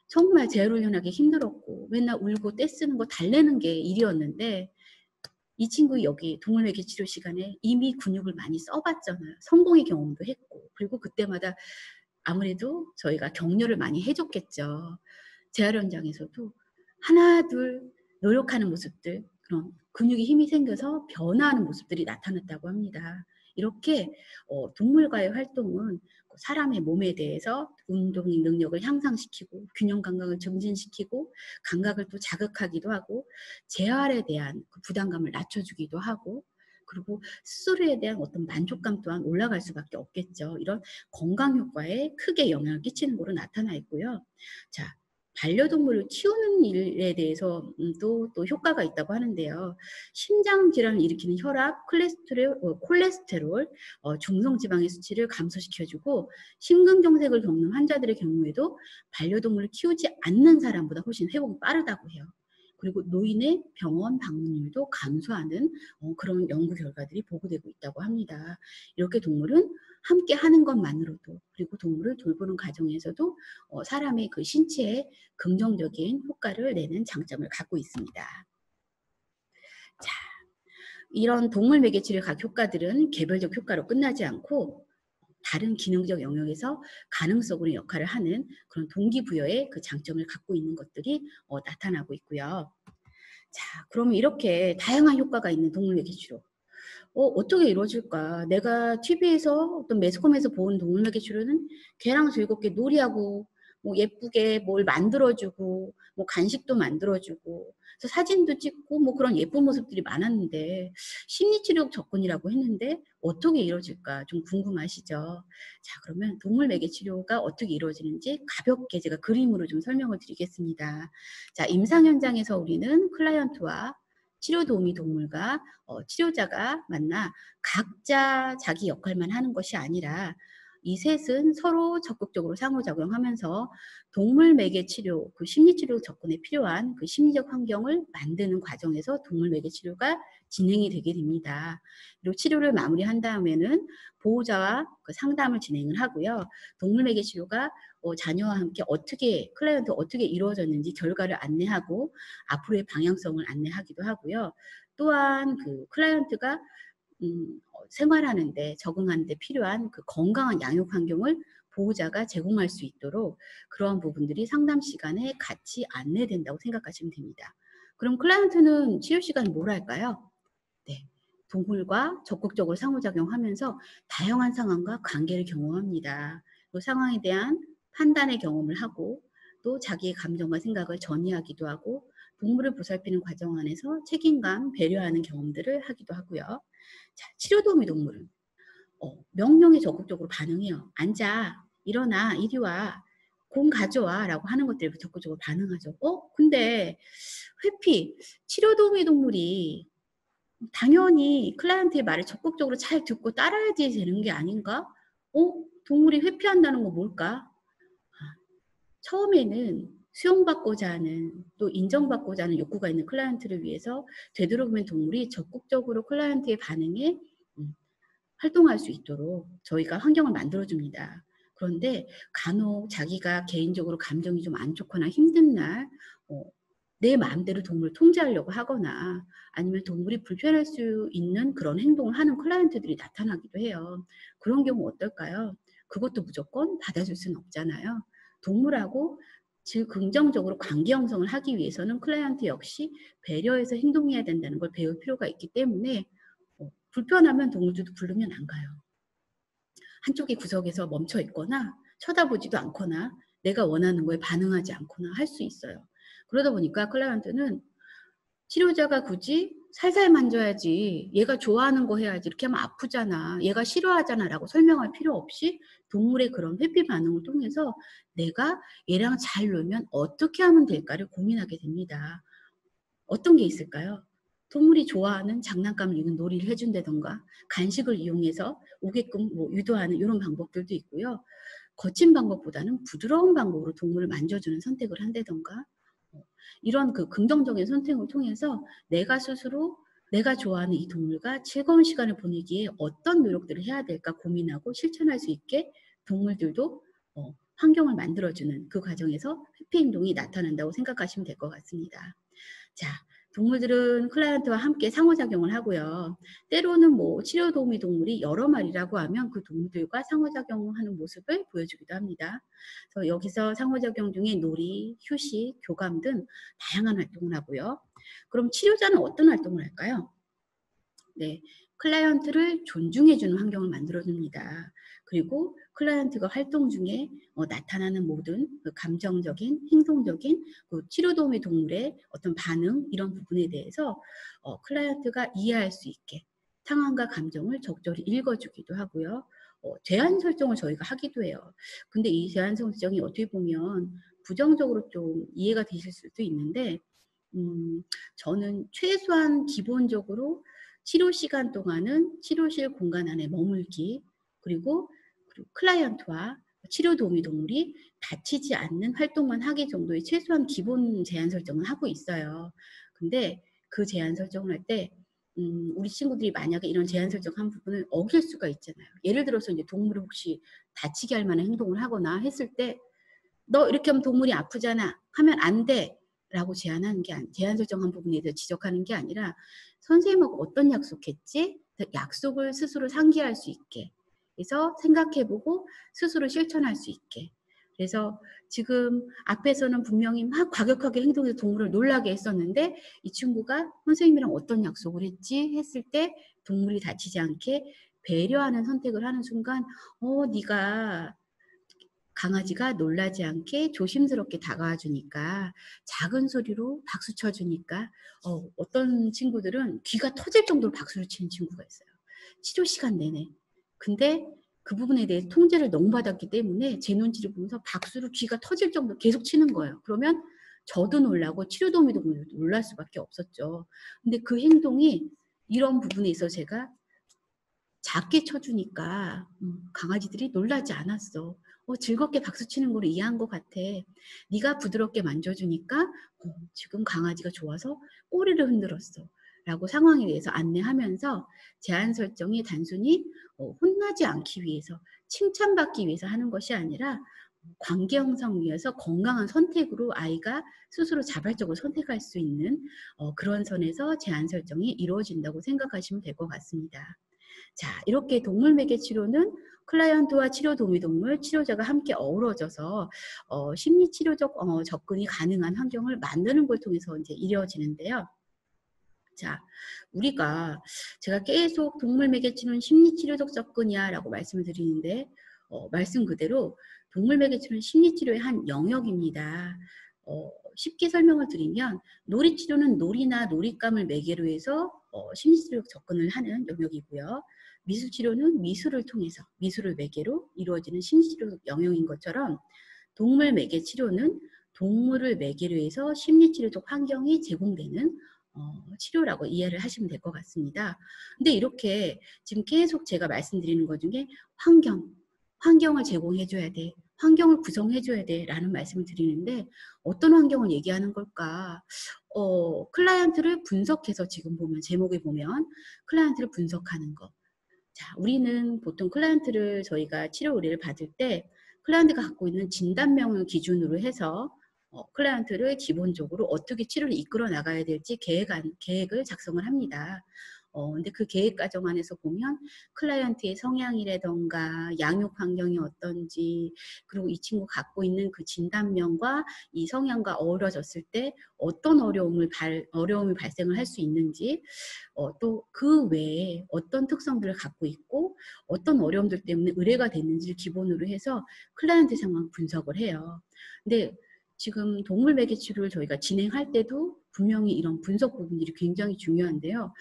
정말 재활훈련하기 힘들었고 맨날 울고 떼쓰는 거 달래는 게 일이었는데 이 친구 여기 동물매개 치료 시간에 이미 근육을 많이 써봤잖아요. 성공의 경험도 했고 그리고 그때마다 아무래도 저희가 격려를 많이 해줬겠죠. 재활 현장에서도 하나 둘 노력하는 모습들 그런 근육에 힘이 생겨서 변화하는 모습들이 나타났다고 합니다. 이렇게 동물과의 활동은 사람의 몸에 대해서 운동 능력을 향상시키고 균형 감각을 증진시키고 감각을 또 자극하기도 하고 재활에 대한 그 부담감을 낮춰주기도 하고 그리고 스스로에 대한 어떤 만족감 또한 올라갈 수밖에 없겠죠. 이런 건강 효과에 크게 영향을 끼치는 거로 나타나 있고요. 자, 반려동물을 키우는 일에 대해서 또 효과가 있다고 하는데요. 심장 질환을 일으키는 혈압, 콜레스테롤, 중성지방의 수치를 감소시켜주고 심근경색을 겪는 환자들의 경우에도 반려동물을 키우지 않는 사람보다 훨씬 회복이 빠르다고 해요. 그리고 노인의 병원 방문율도 감소하는 그런 연구 결과들이 보고되고 있다고 합니다. 이렇게 동물은 함께 하는 것만으로도 그리고 동물을 돌보는 과정에서도 사람의 그 신체에 긍정적인 효과를 내는 장점을 갖고 있습니다. 자, 이런 동물 매개 치료의 각 효과들은 개별적 효과로 끝나지 않고 다른 기능적 영역에서 가능성으로 역할을 하는 그런 동기부여의 그 장점을 갖고 있는 것들이 나타나고 있고요. 자, 그러면 이렇게 다양한 효과가 있는 동물 매개 치료. 어떻게 이루어질까? 내가 TV에서 어떤 매스컴에서 본 동물 매개 치료는 걔랑 즐겁게 놀이하고 뭐 예쁘게 뭘 만들어주고 뭐 간식도 만들어주고 그래서 사진도 찍고 뭐 그런 예쁜 모습들이 많았는데 심리치료 접근이라고 했는데 어떻게 이루어질까 좀 궁금하시죠? 자, 그러면 동물 매개 치료가 어떻게 이루어지는지 가볍게 제가 그림으로 좀 설명을 드리겠습니다. 자, 임상 현장에서 우리는 클라이언트와 치료 도우미 동물과 치료자가 만나 각자 자기 역할만 하는 것이 아니라 이 셋은 서로 적극적으로 상호작용하면서 동물 매개 치료, 그 심리치료 접근에 필요한 그 심리적 환경을 만드는 과정에서 동물 매개 치료가 진행이 되게 됩니다. 그리고 치료를 마무리한 다음에는 보호자와 그 상담을 진행을 하고요. 동물 매개 치료가 자녀와 함께 클라이언트 어떻게 이루어졌는지 결과를 안내하고 앞으로의 방향성을 안내하기도 하고요. 또한 그 클라이언트가 생활하는데 적응하는데 필요한 그 건강한 양육 환경을 보호자가 제공할 수 있도록 그런 부분들이 상담 시간에 같이 안내된다고 생각하시면 됩니다. 그럼 클라이언트는 치료 시간에 뭘 할까요? 네, 동물과 적극적으로 상호작용하면서 다양한 상황과 관계를 경험합니다. 그 상황에 대한 판단의 경험을 하고 또 자기의 감정과 생각을 전이하기도 하고 동물을 보살피는 과정 안에서 책임감, 배려하는 경험들을 하기도 하고요. 자, 치료도우미 동물은 명령에 적극적으로 반응해요. 앉아, 일어나, 이리 와, 공 가져와 라고 하는 것들에 적극적으로 반응하죠. 근데 회피, 치료도우미 동물이 당연히 클라이언트의 말을 적극적으로 잘 듣고 따라야지 되는 게 아닌가? 동물이 회피한다는 건 뭘까? 처음에는 수용받고자 하는 또 인정받고자 하는 욕구가 있는 클라이언트를 위해서 되도록이면 동물이 적극적으로 클라이언트의 반응에 활동할 수 있도록 저희가 환경을 만들어줍니다. 그런데 간혹 자기가 개인적으로 감정이 좀 안 좋거나 힘든 날 내 마음대로 동물을 통제하려고 하거나 아니면 동물이 불편할 수 있는 그런 행동을 하는 클라이언트들이 나타나기도 해요. 그런 경우 어떨까요? 그것도 무조건 받아줄 수는 없잖아요. 동물하고 즉 긍정적으로 관계 형성을 하기 위해서는 클라이언트 역시 배려해서 행동해야 된다는 걸 배울 필요가 있기 때문에 불편하면 동물들도 부르면 안 가요. 한쪽의 구석에서 멈춰 있거나 쳐다보지도 않거나 내가 원하는 거에 반응하지 않거나 할 수 있어요. 그러다 보니까 클라이언트는 치료자가 굳이 살살 만져야지, 얘가 좋아하는 거 해야지, 이렇게 하면 아프잖아, 얘가 싫어하잖아 라고 설명할 필요 없이 동물의 그런 회피 반응을 통해서 내가 얘랑 잘 놀면 어떻게 하면 될까를 고민하게 됩니다. 어떤 게 있을까요? 동물이 좋아하는 장난감을 이런 놀이를 해준다던가 간식을 이용해서 오게끔 유도하는 이런 방법들도 있고요. 거친 방법보다는 부드러운 방법으로 동물을 만져주는 선택을 한다던가 이런 그 긍정적인 선택을 통해서 내가 스스로 내가 좋아하는 이 동물과 즐거운 시간을 보내기에 어떤 노력들을 해야 될까 고민하고 실천할 수 있게 동물들도 환경을 만들어주는 그 과정에서 회피 행동이 나타난다고 생각하시면 될 것 같습니다. 자, 동물들은 클라이언트와 함께 상호작용을 하고요. 때로는 치료 도우미 동물이 여러 마리라고 하면 그 동물들과 상호작용하는 모습을 보여주기도 합니다. 그래서 여기서 상호작용 중에 놀이, 휴식, 교감 등 다양한 활동을 하고요. 그럼 치료자는 어떤 활동을 할까요? 네, 클라이언트를 존중해주는 환경을 만들어줍니다. 그리고 클라이언트가 활동 중에 나타나는 모든 그 감정적인, 행동적인 그 치료 도우미 동물의 어떤 반응 이런 부분에 대해서 클라이언트가 이해할 수 있게 상황과 감정을 적절히 읽어주기도 하고요. 제한 설정을 저희가 하기도 해요. 근데 이 제한 설정이 어떻게 보면 부정적으로 좀 이해가 되실 수도 있는데 저는 최소한 기본적으로 치료 시간 동안은 치료실 공간 안에 머물기 그리고 클라이언트와 치료 도우미 동물이 다치지 않는 활동만 하기 정도의 최소한 기본 제한 설정을 하고 있어요. 근데 그 제한 설정을 할 때 우리 친구들이 만약에 이런 제한 설정한 부분을 어길 수가 있잖아요. 예를 들어서 이제 동물을 혹시 다치게 할 만한 행동을 하거나 했을 때 너 이렇게 하면 동물이 아프잖아 하면 안 돼. 라고 제한 설정한 부분에 대해서 지적하는 게 아니라 선생님하고 어떤 약속했지? 약속을 스스로 상기할 수 있게. 그래서 생각해보고 스스로 실천할 수 있게. 그래서 지금 앞에서는 분명히 막 과격하게 행동해서 동물을 놀라게 했었는데 이 친구가 선생님이랑 어떤 약속을 했지? 했을 때 동물이 다치지 않게 배려하는 선택을 하는 순간 네가 강아지가 놀라지 않게 조심스럽게 다가와 주니까 작은 소리로 박수 쳐주니까 어떤 친구들은 귀가 터질 정도로 박수를 치는 친구가 있어요. 치료 시간 내내. 근데 그 부분에 대해 통제를 너무 받았기 때문에 제 눈치를 보면서 박수를 귀가 터질 정도로 계속 치는 거예요. 그러면 저도 놀라고 치료 도우미도 놀랄 수밖에 없었죠. 근데 그 행동이 이런 부분에 있어서 제가 작게 쳐주니까 강아지들이 놀라지 않았어. 즐겁게 박수치는 걸 이해한 것 같아. 네가 부드럽게 만져주니까 지금 강아지가 좋아서 꼬리를 흔들었어. 라고 상황에 대해서 안내하면서 제한 설정이 단순히 혼나지 않기 위해서 칭찬받기 위해서 하는 것이 아니라 관계 형성 위해서 건강한 선택으로 아이가 스스로 자발적으로 선택할 수 있는 그런 선에서 제한 설정이 이루어진다고 생각하시면 될 것 같습니다. 자, 이렇게 동물 매개 치료는 클라이언트와 치료 도우미 동물, 치료자가 함께 어우러져서 심리 치료적 접근이 가능한 환경을 만드는 걸 통해서 이제 이루어지는데요. 자, 제가 계속 동물 매개 치료는 심리 치료적 접근이야라고 말씀을 드리는데 말씀 그대로 동물 매개 치료는 심리 치료의 한 영역입니다. 쉽게 설명을 드리면 놀이 치료는 놀이나 놀잇감을 매개로 해서 심리 치료적 접근을 하는 영역이고요. 미술 치료는 미술을 통해서 미술을 매개로 이루어지는 심리 치료적 영역인 것처럼 동물 매개 치료는 동물을 매개로 해서 심리 치료적 환경이 제공되는 치료라고 이해를 하시면 될 것 같습니다. 근데 이렇게 지금 계속 제가 말씀드리는 것 중에 환경을 제공해줘야 돼. 환경을 구성해줘야 돼. 라는 말씀을 드리는데 어떤 환경을 얘기하는 걸까? 클라이언트를 분석해서 지금 보면 제목에 보면 클라이언트를 분석하는 거. 자, 우리는 보통 클라이언트를 저희가 치료 의뢰를 받을 때 클라이언트가 갖고 있는 진단명을 기준으로 해서 클라이언트를 기본적으로 어떻게 치료를 이끌어 나가야 될지 계획을 작성을 합니다. 근데 그 계획 과정 안에서 보면 클라이언트의 성향이라던가 양육 환경이 어떤지 그리고 이 친구 갖고 있는 그 진단명과 이 성향과 어우러졌을 때 어떤 어려움이 발생을 할 수 있는지 또 그 외에 어떤 특성들을 갖고 있고 어떤 어려움들 때문에 의뢰가 됐는지를 기본으로 해서 클라이언트 상황 분석을 해요. 근데 지금 동물 매개 치료를 저희가 진행할 때도 분명히 이런 분석 부분들이 굉장히 중요한데요.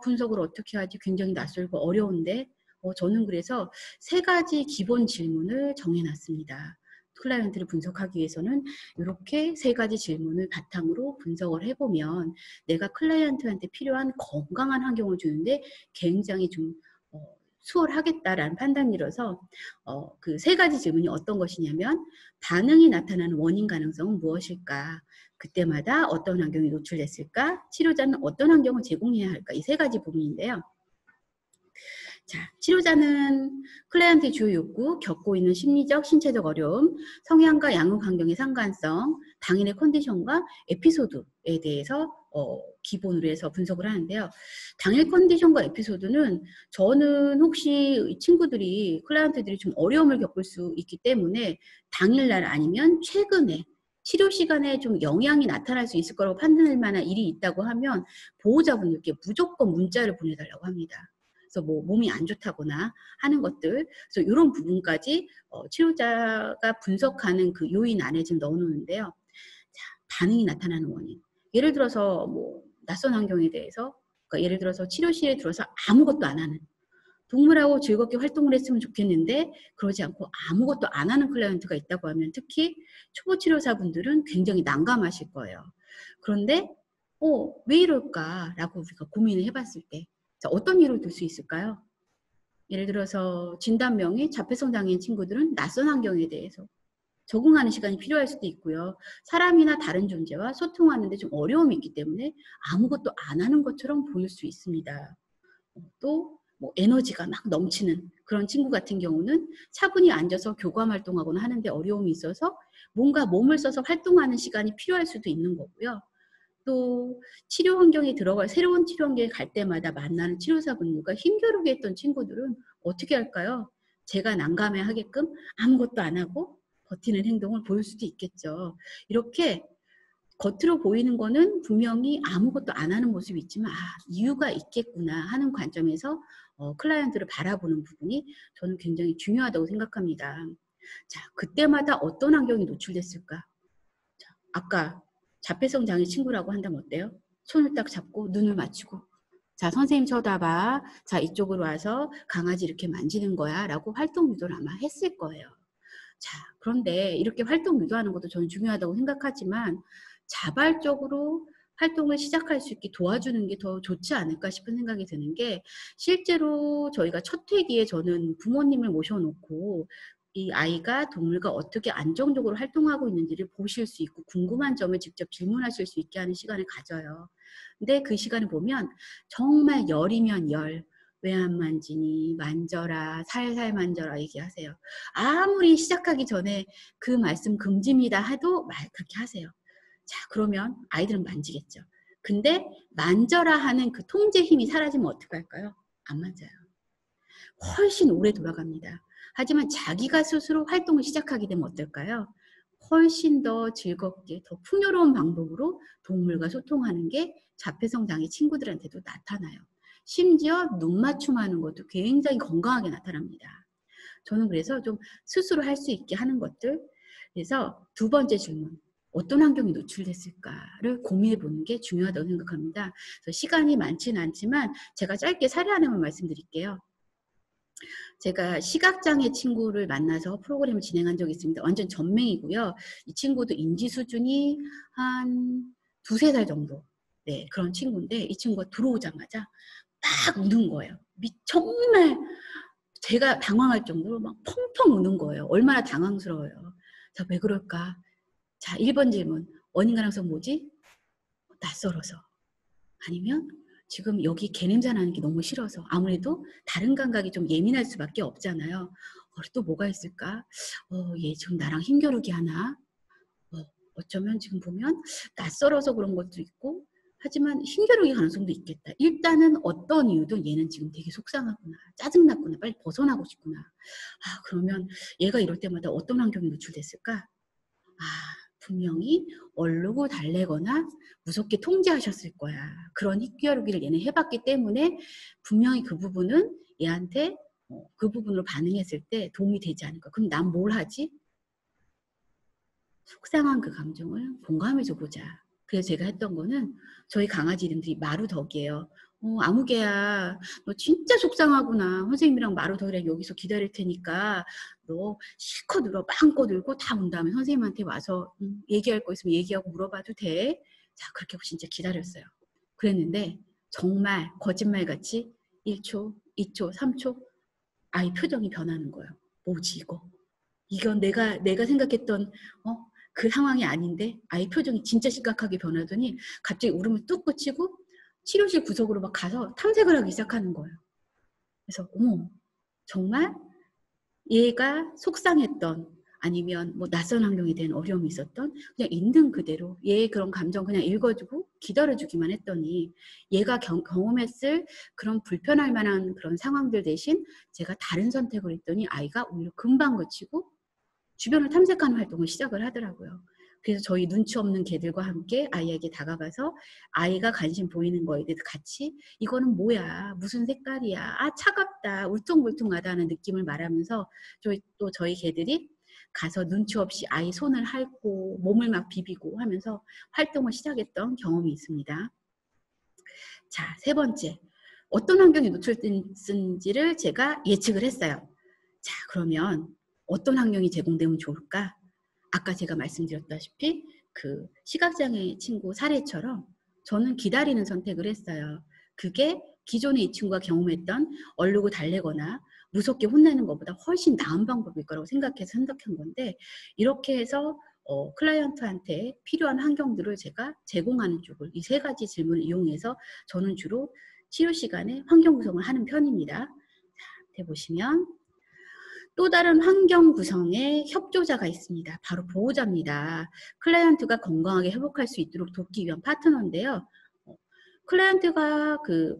분석을 어떻게 하지 굉장히 낯설고 어려운데 저는 그래서 3가지 기본 질문을 정해놨습니다. 클라이언트를 분석하기 위해서는 이렇게 3가지 질문을 바탕으로 분석을 해보면 내가 클라이언트한테 필요한 건강한 환경을 주는데 굉장히 좀 수월하겠다라는 판단이라서 그 3가지 질문이 어떤 것이냐면 반응이 나타나는 원인 가능성은 무엇일까? 그때마다 어떤 환경이 노출됐을까? 치료자는 어떤 환경을 제공해야 할까? 이 3가지 부분인데요. 자, 치료자는 클라이언트의 주요 욕구, 겪고 있는 심리적, 신체적 어려움, 성향과 양육 환경의 상관성, 당인의 컨디션과 에피소드에 대해서 기본으로 해서 분석을 하는데요. 당일 컨디션과 에피소드는 저는 혹시 친구들이, 클라이언트들이 좀 어려움을 겪을 수 있기 때문에 당일날 아니면 최근에 치료 시간에 좀 영향이 나타날 수 있을 거라고 판단할 만한 일이 있다고 하면 보호자분들께 무조건 문자를 보내달라고 합니다. 그래서 뭐 몸이 안 좋다거나 하는 것들, 그래서 이런 부분까지 치료자가 분석하는 그 요인 안에 지금 넣어놓는데요. 자, 반응이 나타나는 원인. 예를 들어서 뭐 낯선 환경에 대해서, 그러니까 예를 들어서 치료실에 들어서 아무것도 안 하는, 동물하고 즐겁게 활동을 했으면 좋겠는데 그러지 않고 아무것도 안 하는 클라이언트가 있다고 하면 특히 초보 치료사분들은 굉장히 난감하실 거예요. 그런데 왜 이럴까라고 우리가 고민을 해봤을 때 자, 어떤 예를 들 수 있을까요? 예를 들어서 진단명이 자폐성 장애인 친구들은 낯선 환경에 대해서 적응하는 시간이 필요할 수도 있고요. 사람이나 다른 존재와 소통하는 데 좀 어려움이 있기 때문에 아무것도 안 하는 것처럼 보일 수 있습니다. 또 뭐 에너지가 막 넘치는 그런 친구 같은 경우는 차분히 앉아서 교감 활동하거나 하는데 어려움이 있어서 뭔가 몸을 써서 활동하는 시간이 필요할 수도 있는 거고요. 또 치료 환경에 들어갈 새로운 치료 환경에 갈 때마다 만나는 치료사분들과 힘겨루게 했던 친구들은 어떻게 할까요? 제가 난감해 하게끔 아무것도 안 하고 버티는 행동을 보일 수도 있겠죠. 이렇게 겉으로 보이는 거는 분명히 아무것도 안 하는 모습이 있지만 이유가 있겠구나 하는 관점에서 클라이언트를 바라보는 부분이 저는 굉장히 중요하다고 생각합니다. 자, 그때마다 어떤 환경이 노출됐을까? 자, 아까 자폐성 장애 친구라고 한다면 어때요? 손을 딱 잡고 눈을 맞추고 자, 선생님 쳐다봐. 자, 이쪽으로 와서 강아지 이렇게 만지는 거야 라고 활동 유도를 아마 했을 거예요. 자, 그런데 이렇게 활동 유도하는 것도 저는 중요하다고 생각하지만 자발적으로 활동을 시작할 수 있게 도와주는 게 더 좋지 않을까 싶은 생각이 드는 게 실제로 저희가 첫 회기에 저는 부모님을 모셔놓고 이 아이가 동물과 어떻게 안정적으로 활동하고 있는지를 보실 수 있고 궁금한 점을 직접 질문하실 수 있게 하는 시간을 가져요. 근데 그 시간을 보면 정말 열이면 열, 왜 안 만지니? 만져라, 살살 만져라 얘기하세요. 아무리 시작하기 전에 그 말씀 금지입니다 해도 그렇게 하세요. 자, 그러면 아이들은 만지겠죠. 근데 만져라 하는 그 통제 힘이 사라지면 어떡할까요? 안 만져요. 훨씬 오래 돌아갑니다. 하지만 자기가 스스로 활동을 시작하게 되면 어떨까요? 훨씬 더 즐겁게, 더 풍요로운 방법으로 동물과 소통하는 게 자폐성 장애 친구들한테도 나타나요. 심지어 눈 맞춤하는 것도 굉장히 건강하게 나타납니다. 저는 그래서 좀 스스로 할 수 있게 하는 것들. 그래서 두 번째 질문. 어떤 환경이 노출됐을까를 고민해 보는 게 중요하다고 생각합니다. 그래서 시간이 많지는 않지만 제가 짧게 사례 하나만 말씀드릴게요. 제가 시각장애 친구를 만나서 프로그램을 진행한 적이 있습니다. 완전 전맹이고요. 이 친구도 인지 수준이 한 두세 살 정도. 네, 그런 친구인데 이 친구가 들어오자마자 막 우는 거예요. 정말 제가 당황할 정도로 막 펑펑 우는 거예요. 얼마나 당황스러워요. 자, 왜 그럴까? 자, 1번 질문. 원인 가능성 뭐지? 낯설어서. 아니면 지금 여기 개냄새 나는 게 너무 싫어서. 아무래도 다른 감각이 좀 예민할 수밖에 없잖아요. 또 뭐가 있을까? 얘 지금 나랑 힘겨루기 하나? 어쩌면 지금 보면 낯설어서 그런 것도 있고 하지만 힘겨루기 가능성도 있겠다. 일단은 어떤 이유든 얘는 지금 되게 속상하구나. 짜증났구나. 빨리 벗어나고 싶구나. 그러면 얘가 이럴 때마다 어떤 환경이 노출됐을까? 분명히 얼르고 달래거나 무섭게 통제하셨을 거야. 그런 힘겨루기를 얘는 해봤기 때문에 분명히 그 부분은 얘한테 그 부분으로 반응했을 때 도움이 되지 않을까. 그럼 난 뭘 하지? 속상한 그 감정을 공감해줘 보자. 그래서 제가 했던 거는 저희 강아지 이름들이 마루덕이에요. 아무개야, 너 진짜 속상하구나. 선생님이랑 마루덕이랑 여기서 기다릴 테니까 너 실컷 울어, 마음껏 울고 다 온 다음에 선생님한테 와서 얘기할 거 있으면 얘기하고 물어봐도 돼. 자, 그렇게 하고 진짜 기다렸어요. 그랬는데 정말 거짓말같이 1초, 2초, 3초 아이 표정이 변하는 거예요. 뭐지 이거? 이건 내가 생각했던 그 상황이 아닌데 아이 표정이 진짜 심각하게 변하더니 갑자기 울음을 뚝 그치고 치료실 구석으로 막 가서 탐색을 하기 시작하는 거예요. 그래서 어머, 정말 얘가 속상했던 아니면 뭐 낯선 환경에 대한 어려움이 있었던 그냥 있는 그대로 얘의 그런 감정 그냥 읽어주고 기다려주기만 했더니 얘가 경험했을 그런 불편할 만한 그런 상황들 대신 제가 다른 선택을 했더니 아이가 오히려 금방 그치고 주변을 탐색하는 활동을 시작을 하더라고요. 그래서 저희 눈치 없는 개들과 함께 아이에게 다가가서 아이가 관심 보이는 거에 대해서 같이 이거는 뭐야? 무슨 색깔이야? 차갑다. 울퉁불퉁하다는 느낌을 말하면서 저희 개들이 가서 눈치 없이 아이 손을 핥고 몸을 막 비비고 하면서 활동을 시작했던 경험이 있습니다. 자, 세 번째. 어떤 환경에 노출됐는지를 제가 예측을 했어요. 자, 그러면 어떤 환경이 제공되면 좋을까? 아까 제가 말씀드렸다시피 그 시각장애 친구 사례처럼 저는 기다리는 선택을 했어요. 그게 기존에 이 친구가 경험했던 얼르고 달래거나 무섭게 혼내는 것보다 훨씬 나은 방법일 거라고 생각해서 선택한 건데 이렇게 해서 클라이언트한테 필요한 환경들을 제가 제공하는 쪽을 이 세 가지 질문을 이용해서 저는 주로 치료 시간에 환경 구성을 하는 편입니다. 자, 밑에 보시면 또 다른 환경 구성의 협조자가 있습니다. 바로 보호자입니다. 클라이언트가 건강하게 회복할 수 있도록 돕기 위한 파트너인데요. 클라이언트가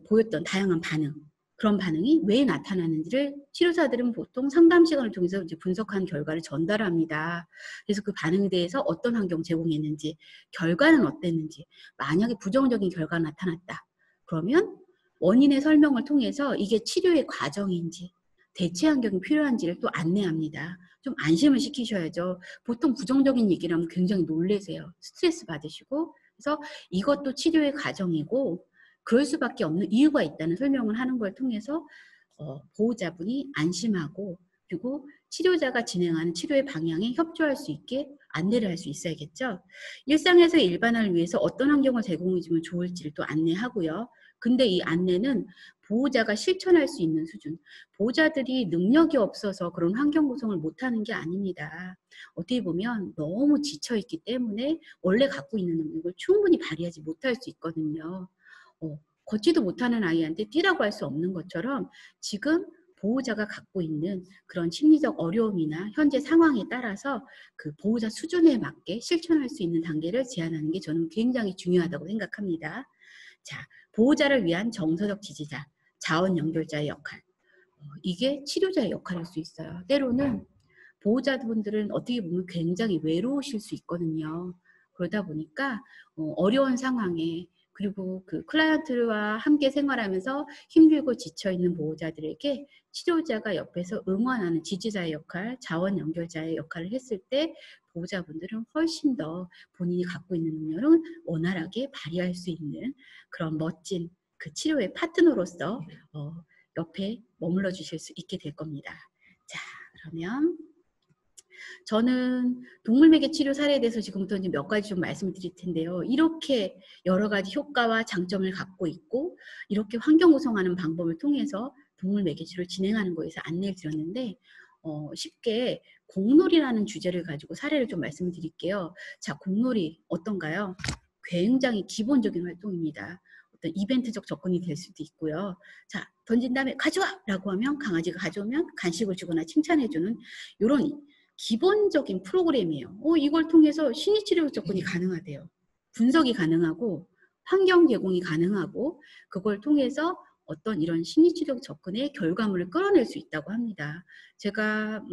보였던 다양한 반응, 그런 반응이 왜 나타나는지를 치료사들은 보통 상담 시간을 통해서 이제 분석한 결과를 전달합니다. 그래서 그 반응에 대해서 어떤 환경 제공했는지, 결과는 어땠는지, 만약에 부정적인 결과가 나타났다. 그러면 원인의 설명을 통해서 이게 치료의 과정인지, 대체 환경이 필요한지를 또 안내합니다. 좀 안심을 시키셔야죠. 보통 부정적인 얘기를 하면 굉장히 놀라세요. 스트레스 받으시고. 그래서 이것도 치료의 과정이고 그럴 수밖에 없는 이유가 있다는 설명을 하는 걸 통해서 보호자분이 안심하고 그리고 치료자가 진행하는 치료의 방향에 협조할 수 있게 안내를 할 수 있어야겠죠. 일상에서 일반화를 위해서 어떤 환경을 제공해 주면 좋을지를 또 안내하고요. 근데 이 안내는 보호자가 실천할 수 있는 수준, 보호자들이 능력이 없어서 그런 환경 구성을 못하는 게 아닙니다. 어떻게 보면 너무 지쳐있기 때문에 원래 갖고 있는 능력을 충분히 발휘하지 못할 수 있거든요. 걷지도 못하는 아이한테 뛰라고 할 수 없는 것처럼 지금 보호자가 갖고 있는 그런 심리적 어려움이나 현재 상황에 따라서 그 보호자 수준에 맞게 실천할 수 있는 단계를 제안하는 게 저는 굉장히 중요하다고 생각합니다. 자, 보호자를 위한 정서적 지지자, 자원 연결자의 역할. 이게 치료자의 역할일 수 있어요. 때로는 보호자분들은 어떻게 보면 굉장히 외로우실 수 있거든요. 그러다 보니까 어려운 상황에 그리고 그 클라이언트와 함께 생활하면서 힘들고 지쳐있는 보호자들에게 치료자가 옆에서 응원하는 지지자의 역할, 자원 연결자의 역할을 했을 때 보호자분들은 훨씬 더 본인이 갖고 있는 능력을 원활하게 발휘할 수 있는 그런 멋진 그 치료의 파트너로서 옆에 머물러 주실 수 있게 될 겁니다. 자, 그러면 저는 동물매개 치료 사례에 대해서 지금부터 이제 몇 가지 좀 말씀을 드릴 텐데요. 이렇게 여러 가지 효과와 장점을 갖고 있고 이렇게 환경 구성하는 방법을 통해서 동물매개 치료를 진행하는 거에서 안내를 드렸는데 쉽게 공놀이라는 주제를 가지고 사례를 좀 말씀을 드릴게요. 자, 공놀이 어떤가요? 굉장히 기본적인 활동입니다. 어떤 이벤트적 접근이 될 수도 있고요. 자, 던진 다음에 가져와! 라고 하면 강아지가 가져오면 간식을 주거나 칭찬해주는 이런 기본적인 프로그램이에요. 이걸 통해서 심리치료 접근이 가능하대요. 분석이 가능하고 환경 제공이 가능하고 그걸 통해서 어떤 이런 심리치료 접근의 결과물을 끌어낼 수 있다고 합니다. 제가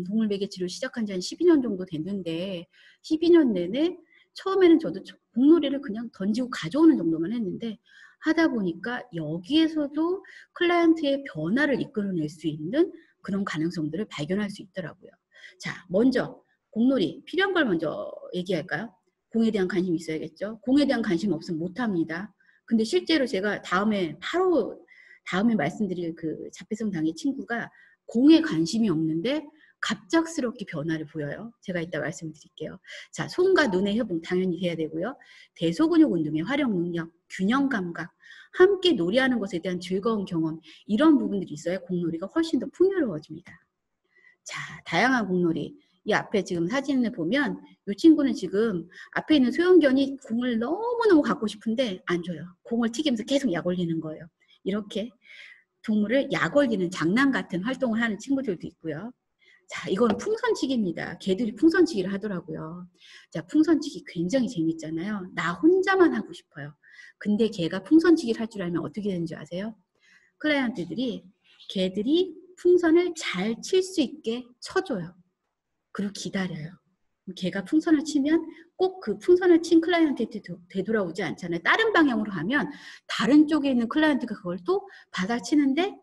동물매개 치료 시작한 지 한 12년 정도 됐는데 12년 내내 처음에는 저도 공놀이를 그냥 던지고 가져오는 정도만 했는데 하다 보니까 여기에서도 클라이언트의 변화를 이끌어낼 수 있는 그런 가능성들을 발견할 수 있더라고요. 자, 먼저 공놀이 필요한 걸 먼저 얘기할까요? 공에 대한 관심이 있어야겠죠. 공에 대한 관심 없으면 못합니다. 근데 실제로 제가 다음에 말씀드릴 그 자폐성 장애 친구가 공에 관심이 없는데 갑작스럽게 변화를 보여요. 제가 이따 말씀드릴게요. 자, 손과 눈의 협응 당연히 돼야 되고요. 대소근육 운동의 활용 능력, 균형 감각, 함께 놀이하는 것에 대한 즐거운 경험 이런 부분들이 있어야 공놀이가 훨씬 더 풍요로워집니다. 자, 다양한 공놀이. 이 앞에 지금 사진을 보면 이 친구는 지금 앞에 있는 소형견이 공을 너무너무 갖고 싶은데 안 줘요. 공을 튀기면서 계속 약 올리는 거예요. 이렇게 동물을 약 올리는 장난 같은 활동을 하는 친구들도 있고요. 자, 이건 풍선치기입니다. 개들이 풍선치기를 하더라고요. 자, 풍선치기 굉장히 재밌잖아요. 나 혼자만 하고 싶어요. 근데 걔가 풍선치기를 할 줄 알면 어떻게 되는지 아세요? 클라이언트들이 개들이 풍선을 잘 칠 수 있게 쳐줘요. 그리고 기다려요. 걔가 풍선을 치면 꼭 그 풍선을 친 클라이언트한테 되돌아오지 않잖아요. 다른 방향으로 하면 다른 쪽에 있는 클라이언트가 그걸 또 받아치는데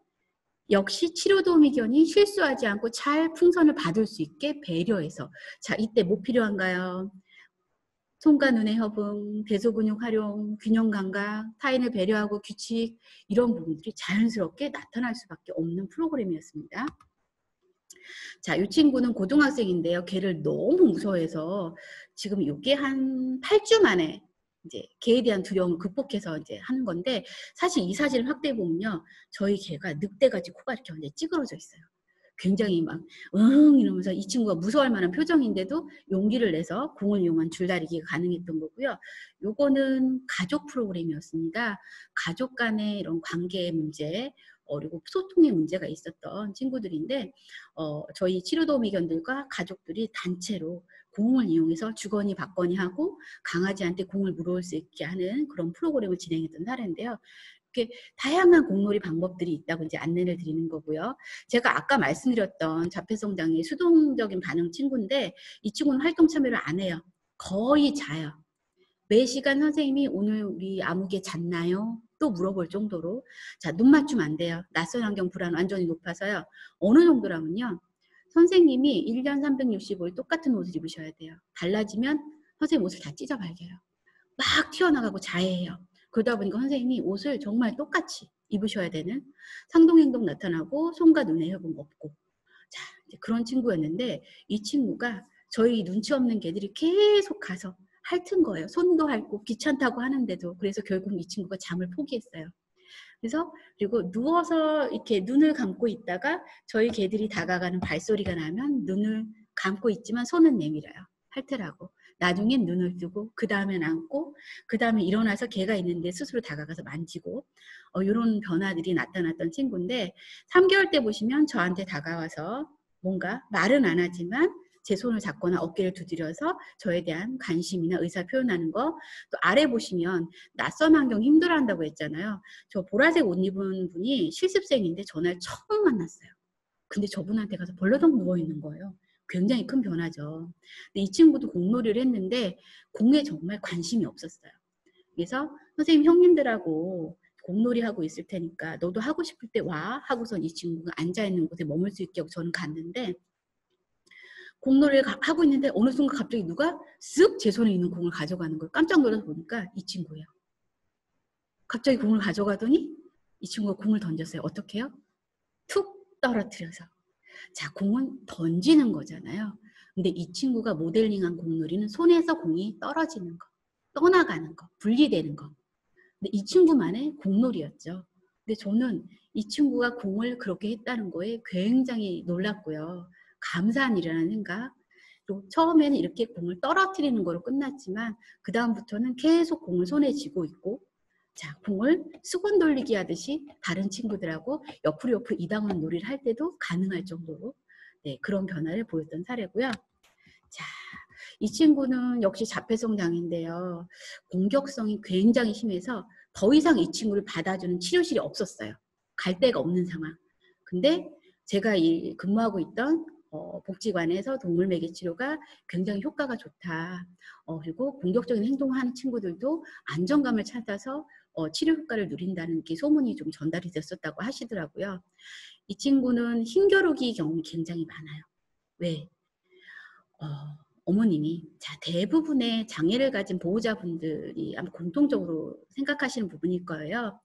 역시 치료도우미견이 실수하지 않고 잘 풍선을 받을 수 있게 배려해서 자, 이때 뭐 필요한가요? 손과 눈의 협응, 대소근육 활용, 균형 감각, 타인을 배려하고 규칙 이런 부분들이 자연스럽게 나타날 수밖에 없는 프로그램이었습니다. 자, 이 친구는 고등학생인데요. 걔를 너무 무서워해서 지금 이게 한 8주 만에 이제 개에 대한 두려움을 극복해서 이제 하는 건데 사실 이 사진을 확대해 보면요. 저희 개가 늑대같이 코가 이렇게 완전히 찌그러져 있어요. 굉장히 막 이러면서 이 친구가 무서워할 만한 표정인데도 용기를 내서 공을 이용한 줄다리기가 가능했던 거고요. 요거는 가족 프로그램이었습니다. 가족 간의 이런 관계 문제, 그리고 소통의 문제가 있었던 친구들인데 저희 치료도우미견들과 가족들이 단체로 공을 이용해서 주거니 받거니 하고 강아지한테 공을 물어올 수 있게 하는 그런 프로그램을 진행했던 사례인데요. 이렇게 다양한 공놀이 방법들이 있다고 이제 안내를 드리는 거고요. 제가 아까 말씀드렸던 자폐성 장애 수동적인 반응 친구인데 이 친구는 활동 참여를 안 해요. 거의 자요. 매 시간 선생님이 오늘 우리 아무개 잤나요? 또 물어볼 정도로. 자, 눈 맞추면 안 돼요. 낯선 환경 불안 완전히 높아서요. 어느 정도라면요. 선생님이 1년 365일 똑같은 옷을 입으셔야 돼요. 달라지면 선생님 옷을 다 찢어 발겨요. 막 튀어나가고 자해해요. 그러다 보니까 선생님이 옷을 정말 똑같이 입으셔야 되는 상동행동 나타나고 손과 눈에 혈금 없고 자 이제 그런 친구였는데 이 친구가 저희 눈치 없는 개들이 계속 가서 핥은 거예요. 손도 핥고 귀찮다고 하는데도. 그래서 결국 이 친구가 잠을 포기했어요. 그래서 그리고 누워서 이렇게 눈을 감고 있다가 저희 개들이 다가가는 발소리가 나면 눈을 감고 있지만 손은 내밀어요. 핥으라고. 나중엔 눈을 뜨고 그 다음엔 안고 그 다음에 일어나서 개가 있는데 스스로 다가가서 만지고 이런 변화들이 나타났던 친구인데 3개월 때 보시면 저한테 다가와서 뭔가 말은 안 하지만 제 손을 잡거나 어깨를 두드려서 저에 대한 관심이나 의사 표현하는 거. 또 아래 보시면 낯선 환경 힘들어한다고 했잖아요. 저 보라색 옷 입은 분이 실습생인데 전날 처음 만났어요. 근데 저분한테 가서 벌러덩 누워있는 거예요. 굉장히 큰 변화죠. 근데 이 친구도 공놀이를 했는데 공에 정말 관심이 없었어요. 그래서 선생님 형님들하고 공놀이 하고 있을 테니까 너도 하고 싶을 때 와 하고선 이 친구가 앉아있는 곳에 머물 수 있게 하고 저는 갔는데 공놀이를 하고 있는데 어느 순간 갑자기 누가 쓱 제 손에 있는 공을 가져가는 걸 깜짝 놀라서 보니까 이 친구예요. 갑자기 공을 가져가더니 이 친구가 공을 던졌어요. 어떻게 해요? 툭 떨어뜨려서. 자, 공은 던지는 거잖아요. 근데 이 친구가 모델링한 공놀이는 손에서 공이 떨어지는 거, 떠나가는 거, 분리되는 거. 근데 이 친구만의 공놀이였죠. 근데 저는 이 친구가 공을 그렇게 했다는 거에 굉장히 놀랐고요. 감사한 일이라는 생각. 또 처음에는 이렇게 공을 떨어뜨리는 거로 끝났지만 그 다음부터는 계속 공을 손에 쥐고 있고 자, 공을 수건 돌리기 하듯이 다른 친구들하고 옆으로 이당하는 놀이를 할 때도 가능할 정도로 네, 그런 변화를 보였던 사례고요. 자, 이 친구는 역시 자폐성 장애인데요. 공격성이 굉장히 심해서 더 이상 이 친구를 받아주는 치료실이 없었어요. 갈 데가 없는 상황. 근데 제가 근무하고 있던 복지관에서 동물 매개 치료가 굉장히 효과가 좋다. 그리고 공격적인 행동을 하는 친구들도 안정감을 찾아서 치료 효과를 누린다는 게 소문이 좀 전달이 됐었다고 하시더라고요. 이 친구는 흰겨루기 경험이 굉장히 많아요. 왜? 어머님이 자 대부분의 장애를 가진 보호자분들이 아마 공통적으로 생각하시는 부분일 거예요.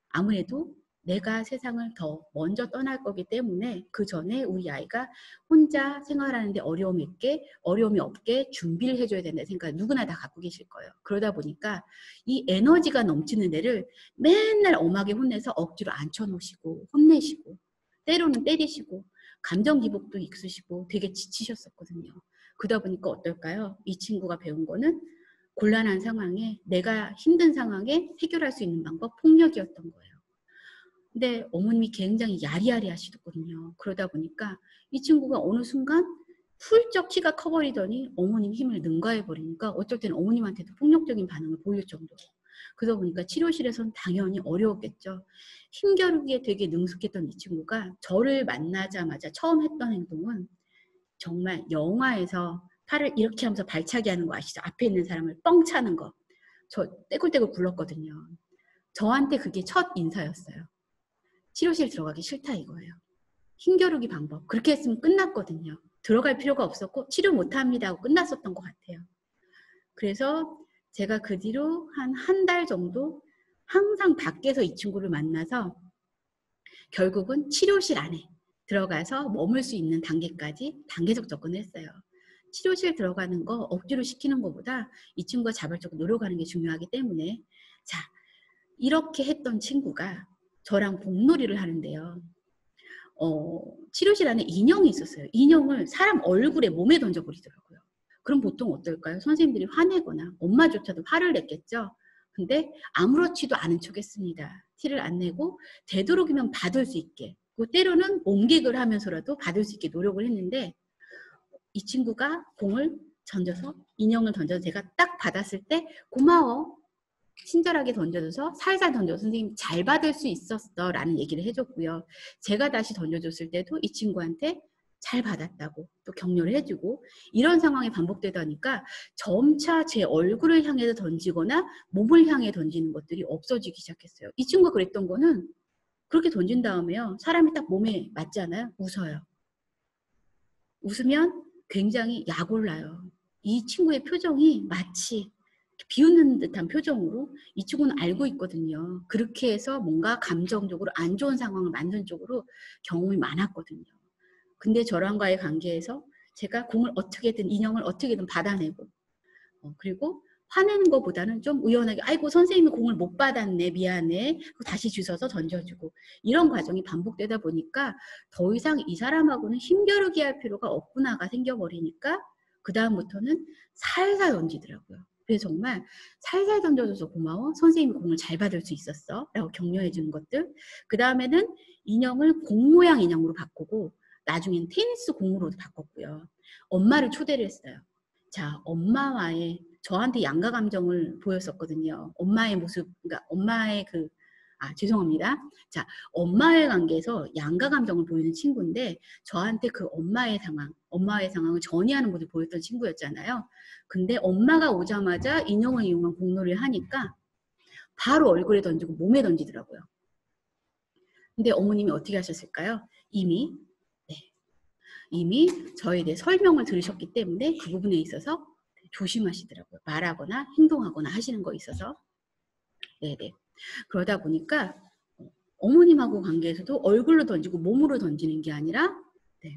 아무래도 내가 세상을 더 먼저 떠날 거기 때문에 그 전에 우리 아이가 혼자 생활하는데 어려움이 없게 준비를 해줘야 된다는 생각 누구나 다 갖고 계실 거예요. 그러다 보니까 이 에너지가 넘치는 애를 맨날 엄하게 혼내서 억지로 앉혀놓으시고 혼내시고 때로는 때리시고 감정 기복도 있으시고 되게 지치셨었거든요. 그러다 보니까 어떨까요? 이 친구가 배운 거는 곤란한 상황에 내가 힘든 상황에 해결할 수 있는 방법 폭력이었던 거예요. 근데 어머님이 굉장히 야리야리 하시거든요. 그러다 보니까 이 친구가 어느 순간 훌쩍 키가 커버리더니 어머님 힘을 능가해버리니까 어쩔 때는 어머님한테도 폭력적인 반응을 보일 정도로. 그러다 보니까 치료실에서는 당연히 어려웠겠죠. 힘겨루기에 되게 능숙했던 이 친구가 저를 만나자마자 처음 했던 행동은 정말 영화에서 팔을 이렇게 하면서 발차기 하는 거 아시죠? 앞에 있는 사람을 뻥 차는 거. 저 떼굴떼굴 굴렀거든요. 저한테 그게 첫 인사였어요. 치료실 들어가기 싫다 이거예요. 힘겨루기 방법. 그렇게 했으면 끝났거든요. 들어갈 필요가 없었고 치료 못합니다 하고 끝났었던 것 같아요. 그래서 제가 그 뒤로 한 달 정도 항상 밖에서 이 친구를 만나서 결국은 치료실 안에 들어가서 머물 수 있는 단계까지 단계적 접근을 했어요. 치료실 들어가는 거 억지로 시키는 것보다 이 친구가 자발적으로 노력하는 게 중요하기 때문에 자 이렇게 했던 친구가 저랑 공놀이를 하는데요. 치료실 안에 인형이 있었어요. 인형을 사람 얼굴에 몸에 던져버리더라고요. 그럼 보통 어떨까요? 선생님들이 화내거나 엄마조차도 화를 냈겠죠. 근데 아무렇지도 않은 척 했습니다. 티를 안 내고 되도록이면 받을 수 있게, 그리고 때로는 몸개그를 하면서라도 받을 수 있게 노력을 했는데, 이 친구가 공을 던져서, 인형을 던져서 제가 딱 받았을 때 고마워, 친절하게 던져줘서, 살살 던져서 선생님 잘 받을 수 있었어 라는 얘기를 해줬고요. 제가 다시 던져줬을 때도 이 친구한테 잘 받았다고 또 격려를 해주고, 이런 상황이 반복되다 보니까 점차 제 얼굴을 향해서 던지거나 몸을 향해 던지는 것들이 없어지기 시작했어요. 이 친구가 그랬던 거는, 그렇게 던진 다음에요, 사람이 딱 몸에 맞잖아요. 웃어요. 웃으면 굉장히 약올라요. 이 친구의 표정이 마치 비웃는 듯한 표정으로, 이 친구는 알고 있거든요. 그렇게 해서 뭔가 감정적으로 안 좋은 상황을 만든 쪽으로 경험이 많았거든요. 근데 저랑과의 관계에서 제가 공을 어떻게든, 인형을 어떻게든 받아내고, 그리고 화내는 것보다는 좀 의연하게, 아이고 선생님이 공을 못 받았네, 미안해, 다시 주워서 던져주고, 이런 과정이 반복되다 보니까 더 이상 이 사람하고는 힘겨루기 할 필요가 없구나가 생겨버리니까 그 다음부터는 살살 던지더라고요. 그래서 정말 살살 던져줘서 고마워, 선생님이 공을 잘 받을 수 있었어 라고 격려해 주는 것들. 그 다음에는 인형을 공 모양 인형으로 바꾸고, 나중엔 테니스 공으로도 바꿨고요. 엄마를 초대를 했어요. 자, 엄마와의, 저한테 양가 감정을 보였었거든요. 엄마의 모습, 그러니까 엄마의 죄송합니다. 자, 엄마의 관계에서 양가 감정을 보이는 친구인데, 저한테 그 엄마의 상황을 전이하는 모습을 보였던 친구였잖아요. 근데 엄마가 오자마자 인형을 이용한 공놀이를 하니까 바로 얼굴에 던지고 몸에 던지더라고요. 근데 어머님이 어떻게 하셨을까요? 이미 저에 대해 설명을 들으셨기 때문에 그 부분에 있어서 조심하시더라고요. 말하거나 행동하거나 하시는 거에 있어서. 네네. 그러다 보니까 어머님하고 관계에서도 얼굴로 던지고 몸으로 던지는 게 아니라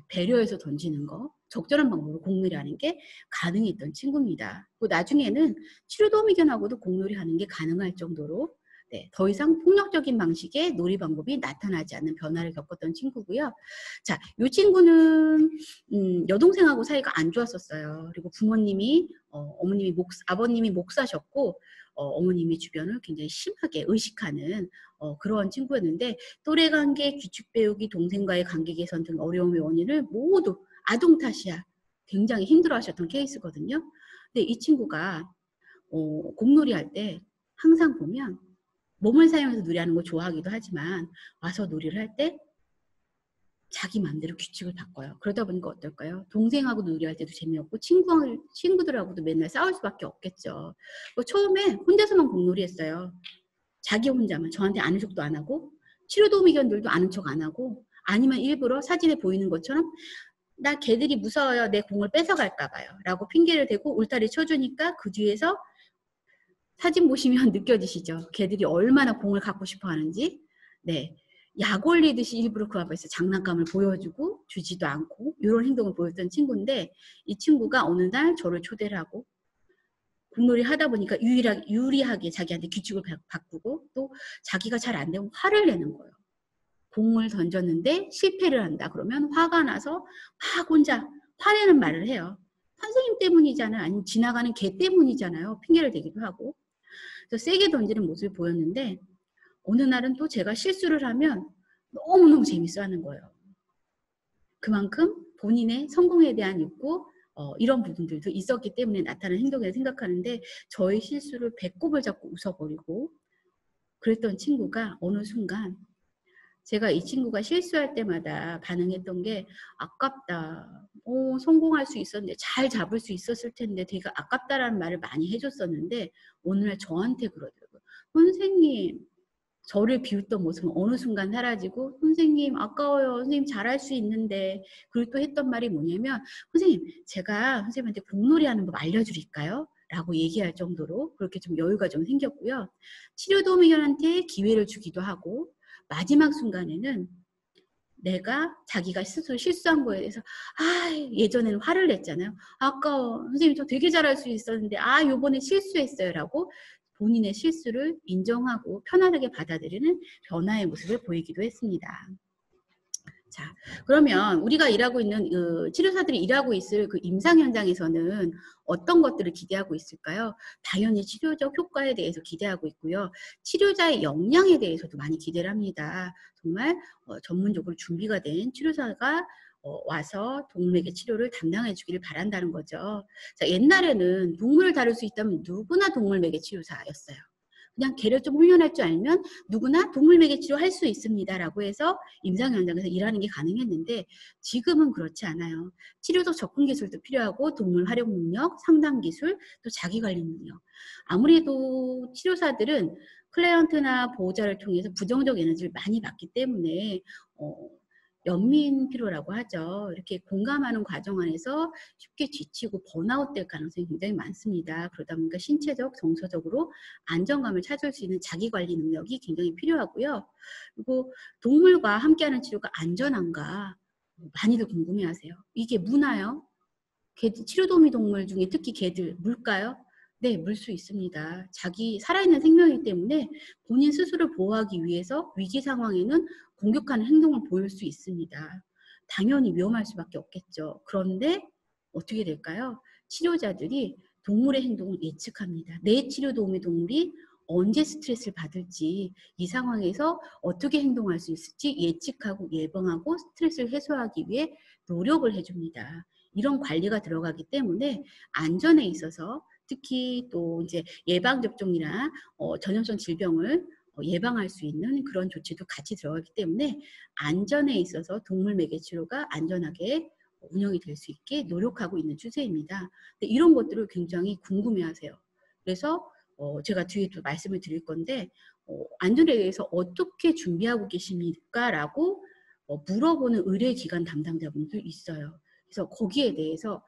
배려해서 던지는 거, 적절한 방법으로 공놀이 하는 게 가능했던 친구입니다. 그리고 나중에는 치료도우미견하고도 공놀이 하는 게 가능할 정도로 더 이상 폭력적인 방식의 놀이 방법이 나타나지 않는 변화를 겪었던 친구고요. 자, 이 친구는 여동생하고 사이가 안 좋았었어요. 그리고 부모님이, 아버님이 목사셨고, 어머님이 주변을 굉장히 심하게 의식하는 그런 친구였는데, 또래 관계, 규칙 배우기, 동생과의 관계 개선 등 어려움의 원인을 모두 아동탓이야 굉장히 힘들어하셨던 케이스거든요. 근데 이 친구가 공놀이 할 때 항상 보면 몸을 사용해서 놀이하는 걸 좋아하기도 하지만, 와서 놀이를 할 때 자기 마음대로 규칙을 바꿔요. 그러다 보니까 어떨까요? 동생하고 놀이할 때도 재미없고 친구들하고도 맨날 싸울 수밖에 없겠죠. 처음에 혼자서만 공놀이 했어요. 자기 혼자만, 저한테 아는 척도 안 하고, 치료도우미견들도 아는 척 안 하고, 아니면 일부러 사진에 보이는 것처럼 나 걔들이 무서워요, 내 공을 뺏어갈까 봐요 라고 핑계를 대고 울타리 쳐주니까, 그 뒤에서 사진 보시면 느껴지시죠? 걔들이 얼마나 공을 갖고 싶어 하는지. 네, 약 올리듯이 일부러 그 앞에서 장난감을 보여주고 주지도 않고 이런 행동을 보였던 친구인데, 이 친구가 어느 날 저를 초대를 하고 공놀이 하다 보니까 유리하게 자기한테 규칙을 바꾸고, 또 자기가 잘 안 되면 화를 내는 거예요. 공을 던졌는데 실패를 한다 그러면 화가 나서 막 혼자 화내는 말을 해요. 선생님 때문이잖아요. 아니면 지나가는 개 때문이잖아요. 핑계를 대기도 하고. 그래서 세게 던지는 모습을 보였는데, 어느 날은 또 제가 실수를 하면 너무너무 재밌어 하는 거예요. 그만큼 본인의 성공에 대한 욕구, 이런 부분들도 있었기 때문에 나타나는 행동이라고 생각하는데, 저의 실수를 배꼽을 잡고 웃어버리고 그랬던 친구가 어느 순간, 제가 이 친구가 실수할 때마다 반응했던 게 아깝다. 성공할 수 있었는데, 잘 잡을 수 있었을 텐데 되게 아깝다라는 말을 많이 해줬었는데, 어느 날 저한테 그러더라고요. 선생님, 저를 비웃던 모습은 어느 순간 사라지고, 선생님 아까워요, 선생님 잘할 수 있는데. 그리고 또 했던 말이 뭐냐면, 선생님 제가 선생님한테 공놀이 하는 법 알려드릴까요? 라고 얘기할 정도로 그렇게 좀 여유가 좀 생겼고요. 치료도우미견한테 기회를 주기도 하고, 마지막 순간에는 자기가 스스로 실수한 거에 대해서 예전에는 화를 냈잖아요. 아까워, 선생님 저 되게 잘할 수 있었는데 요번에 실수했어요 라고 본인의 실수를 인정하고 편안하게 받아들이는 변화의 모습을 보이기도 했습니다. 자, 그러면 우리가 일하고 있는 치료사들이 일하고 있을 그 임상 현장에서는 어떤 것들을 기대하고 있을까요? 당연히 치료적 효과에 대해서 기대하고 있고요. 치료자의 역량에 대해서도 많이 기대를 합니다. 정말 전문적으로 준비가 된 치료사가 와서 동물에게 치료를 담당해 주기를 바란다는 거죠. 자, 옛날에는 동물을 다룰 수 있다면 누구나 동물매개 치료사였어요. 그냥 개를 좀 훈련할 줄 알면 누구나 동물매개 치료할 수 있습니다라고 해서 임상 현장에서 일하는 게 가능했는데 지금은 그렇지 않아요. 치료적 접근 기술도 필요하고 동물 활용 능력, 상담 기술, 또 자기 관리 능력. 아무래도 치료사들은 클라이언트나 보호자를 통해서 부정적 에너지를 많이 받기 때문에 연민 피로라고 하죠. 이렇게 공감하는 과정 안에서 쉽게 지치고 번아웃 될 가능성이 굉장히 많습니다. 그러다 보니까 신체적, 정서적으로 안정감을 찾을 수 있는 자기관리 능력이 굉장히 필요하고요. 그리고 동물과 함께하는 치료가 안전한가 많이들 궁금해하세요. 이게 무나요? 치료도우미 동물 중에 특히 개들 물까요? 네, 물 수 있습니다. 자기 살아있는 생명이기 때문에 본인 스스로를 보호하기 위해서 위기 상황에는 공격하는 행동을 보일 수 있습니다. 당연히 위험할 수밖에 없겠죠. 그런데 어떻게 될까요? 치료자들이 동물의 행동을 예측합니다. 내 치료도우미 동물이 언제 스트레스를 받을지, 이 상황에서 어떻게 행동할 수 있을지 예측하고 예방하고 스트레스를 해소하기 위해 노력을 해줍니다. 이런 관리가 들어가기 때문에 안전에 있어서 특히 또 이제 예방접종이나 전염성 질병을 예방할 수 있는 그런 조치도 같이 들어가기 때문에 안전에 있어서 동물 매개 치료가 안전하게 운영이 될 수 있게 노력하고 있는 추세입니다. 근데 이런 것들을 굉장히 궁금해하세요. 그래서 제가 뒤에 또 말씀을 드릴 건데 안전에 대해서 어떻게 준비하고 계십니까? 라고 물어보는 의료기관 담당자분도 있어요. 그래서 거기에 대해서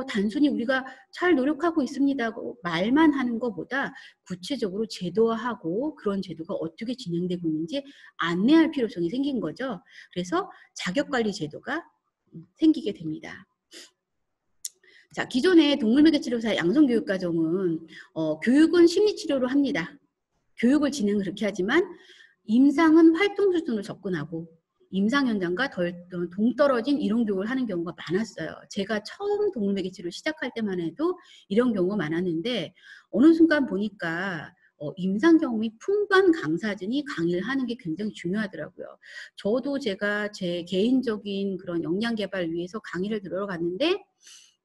단순히 우리가 잘 노력하고 있습니다고 말만 하는 것보다 구체적으로 제도화하고 그런 제도가 어떻게 진행되고 있는지 안내할 필요성이 생긴 거죠. 그래서 자격관리 제도가 생기게 됩니다. 자, 기존의 동물매개치료사 양성교육과정은 교육은 심리치료로 합니다. 교육을 진행을 그렇게 하지만 임상은 활동 수준으로 접근하고 임상 현장과 동떨어진 이론 교육을 하는 경우가 많았어요. 제가 처음 동물매개 치료 시작할 때만 해도 이런 경우가 많았는데 어느 순간 보니까 임상 경험이 풍부한 강사진이 강의를 하는 게 굉장히 중요하더라고요. 저도 제가 제 개인적인 그런 역량 개발을 위해서 강의를 들어갔는데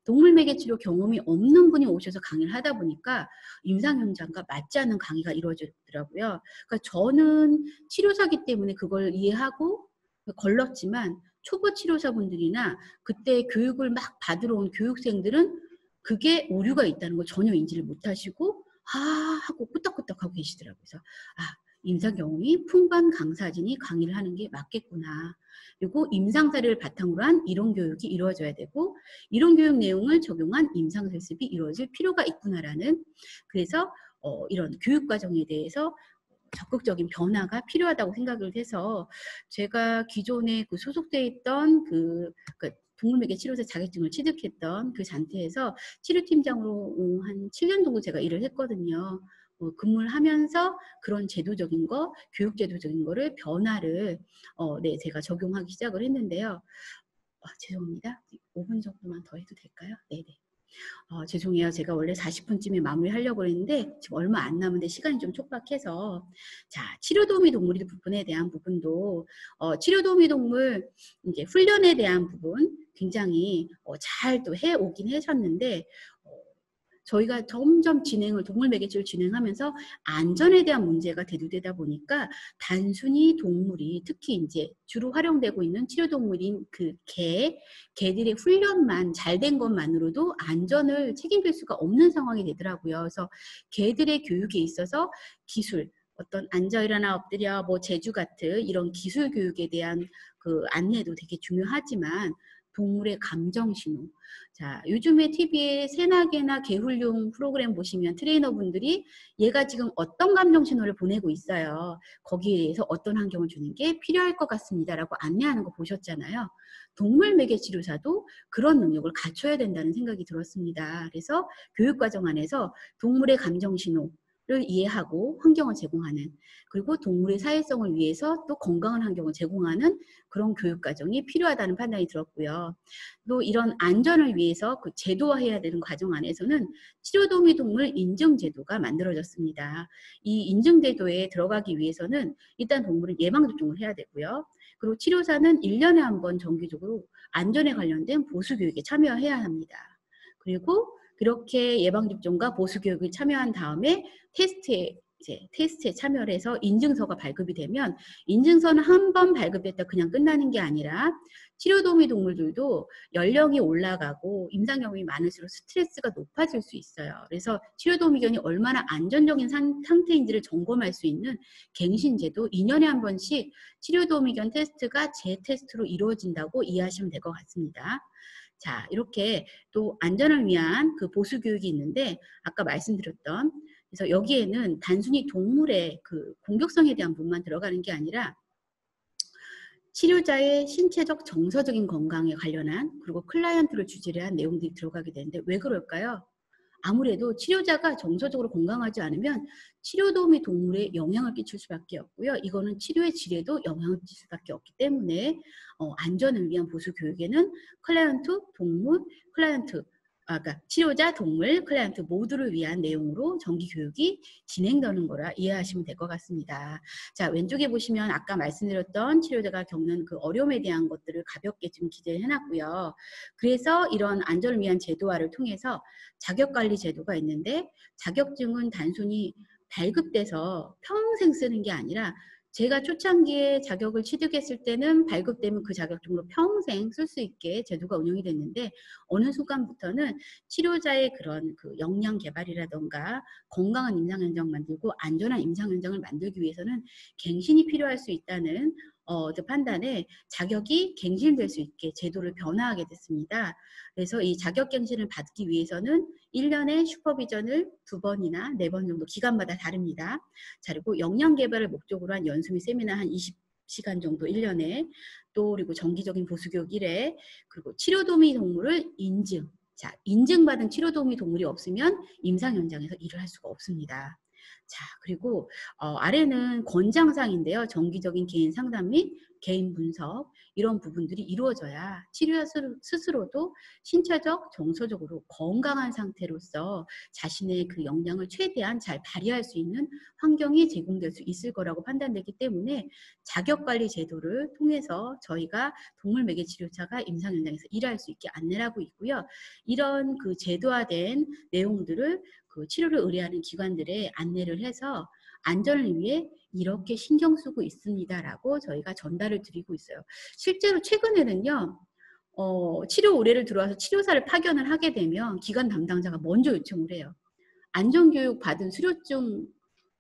동물매개 치료 경험이 없는 분이 오셔서 강의를 하다 보니까 임상 현장과 맞지 않는 강의가 이루어지더라고요. 그러니까 저는 치료사기 때문에 그걸 이해하고 걸렀지만 초보 치료사분들이나 그때 교육을 막 받으러 온 교육생들은 그게 오류가 있다는 걸 전혀 인지를 못하시고 하고 끄떡끄떡하고 계시더라고요. 그래서 임상 경험이 풍부한 강사진이 강의를 하는 게 맞겠구나. 그리고 임상 사례를 바탕으로 한 이론 교육이 이루어져야 되고 이론 교육 내용을 적용한 임상 실습이 이루어질 필요가 있구나라는 그래서 이런 교육 과정에 대해서 적극적인 변화가 필요하다고 생각을 해서 제가 기존에 그 소속돼 있던 그 동물매개 치료사 자격증을 취득했던 그 잔태에서 치료팀장으로 한 7년 정도 제가 일을 했거든요. 근무를 하면서 그런 제도적인 거, 교육제도적인 거를 변화를 네, 제가 적용하기 시작을 했는데요. 죄송합니다. 5분 정도만 더 해도 될까요? 네네. 죄송해요. 제가 원래 40분쯤에 마무리하려고 했는데 지금 얼마 안 남은데 시간이 좀 촉박해서 자, 치료도우미 동물 부분에 대한 부분도 치료도우미 동물 이제 훈련에 대한 부분 굉장히 잘 또 해오긴 하셨는데 저희가 점점 동물 매개치를 진행하면서 안전에 대한 문제가 대두되다 보니까 단순히 동물이 특히 이제 주로 활용되고 있는 치료동물인 그 개들의 훈련만 잘 된 것만으로도 안전을 책임질 수가 없는 상황이 되더라고요. 그래서 개들의 교육에 있어서 기술, 어떤 앉아 일어나 엎드려 뭐 제주 같은 이런 기술 교육에 대한 그 안내도 되게 중요하지만 동물의 감정 신호. 자, 요즘에 TV에 새나개나 개훈련 프로그램 보시면 트레이너분들이 얘가 지금 어떤 감정 신호를 보내고 있어요. 거기에 대해서 어떤 환경을 주는 게 필요할 것 같습니다라고 안내하는 거 보셨잖아요. 동물 매개 치료사도 그런 능력을 갖춰야 된다는 생각이 들었습니다. 그래서 교육과정 안에서 동물의 감정 신호, 이해하고 환경을 제공하는, 그리고 동물의 사회성을 위해서 또 건강한 환경을 제공하는 그런 교육 과정이 필요하다는 판단이 들었고요. 또 이런 안전을 위해서 그 제도화해야 되는 과정 안에서는 치료도우미 동물 인증 제도가 만들어졌습니다. 이 인증 제도에 들어가기 위해서는 일단 동물은 예방접종을 해야 되고요. 그리고 치료사는 1년에 한 번 정기적으로 안전에 관련된 보수교육에 참여해야 합니다. 그리고 그렇게 예방접종과 보수교육을 참여한 다음에 테스트에 참여를 해서 인증서가 발급이 되면, 인증서는 한 번 발급됐다 그냥 끝나는 게 아니라 치료도우미 동물들도 연령이 올라가고 임상 경험이 많을수록 스트레스가 높아질 수 있어요. 그래서 치료도우미견이 얼마나 안전적인 상태인지를 점검할 수 있는 갱신제도 2년에 한 번씩 치료도우미견 테스트가 재테스트로 이루어진다고 이해하시면 될 것 같습니다. 자, 이렇게 또 안전을 위한 그 보수 교육이 있는데, 아까 말씀드렸던, 그래서 여기에는 단순히 동물의 그 공격성에 대한 부분만 들어가는 게 아니라 치료자의 신체적 정서적인 건강에 관련한, 그리고 클라이언트를 주제로 한 내용들이 들어가게 되는데, 왜 그럴까요? 아무래도 치료자가 정서적으로 건강하지 않으면 치료도우미 동물에 영향을 끼칠 수밖에 없고요. 이거는 치료의 질에도 영향을 끼칠 수밖에 없기 때문에 안전을 위한 보수 교육에는 클라이언트, 동물, 그러니까 치료자, 동물, 클라이언트 모두를 위한 내용으로 정기 교육이 진행되는 거라 이해하시면 될 것 같습니다. 자, 왼쪽에 보시면 아까 말씀드렸던 치료자가 겪는 그 어려움에 대한 것들을 가볍게 좀 기재를 해놨고요. 그래서 이런 안전을 위한 제도화를 통해서 자격관리 제도가 있는데, 자격증은 단순히 발급돼서 평생 쓰는 게 아니라, 제가 초창기에 자격을 취득했을 때는 발급되면 그 자격증으로 평생 쓸 수 있게 제도가 운영이 됐는데, 어느 순간부터는 치료자의 그런 그 역량 개발이라던가 건강한 임상 현장 만들고 안전한 임상 현장을 만들기 위해서는 갱신이 필요할 수 있다는 판단에 자격이 갱신될 수 있게 제도를 변화하게 됐습니다. 그래서 이 자격 갱신을 받기 위해서는 1년에 슈퍼비전을 2번이나 4번 정도, 기간마다 다릅니다. 자, 그리고 역량 개발을 목적으로 한 연수 및 세미나 한 20시간 정도 1년에, 또 그리고 정기적인 보수교육 1회, 그리고 치료도우미 동물을 인증. 자, 인증받은 치료도우미 동물이 없으면 임상 현장에서 일을 할 수가 없습니다. 자, 그리고 아래는 권장사항인데요. 정기적인 개인 상담 및 개인 분석, 이런 부분들이 이루어져야 치료자 스스로도 신체적, 정서적으로 건강한 상태로서 자신의 그 역량을 최대한 잘 발휘할 수 있는 환경이 제공될 수 있을 거라고 판단되기 때문에, 자격관리 제도를 통해서 저희가 동물 매개 치료사가 임상 현장에서 일할 수 있게 안내를 하고 있고요. 이런 그 제도화된 내용들을 그 치료를 의뢰하는 기관들에 안내를 해서 안전을 위해 이렇게 신경 쓰고 있습니다라고 저희가 전달을 드리고 있어요. 실제로 최근에는요, 치료 의뢰를 들어와서 치료사를 파견을 하게 되면 기관 담당자가 먼저 요청을 해요. 안전교육 받은 수료증,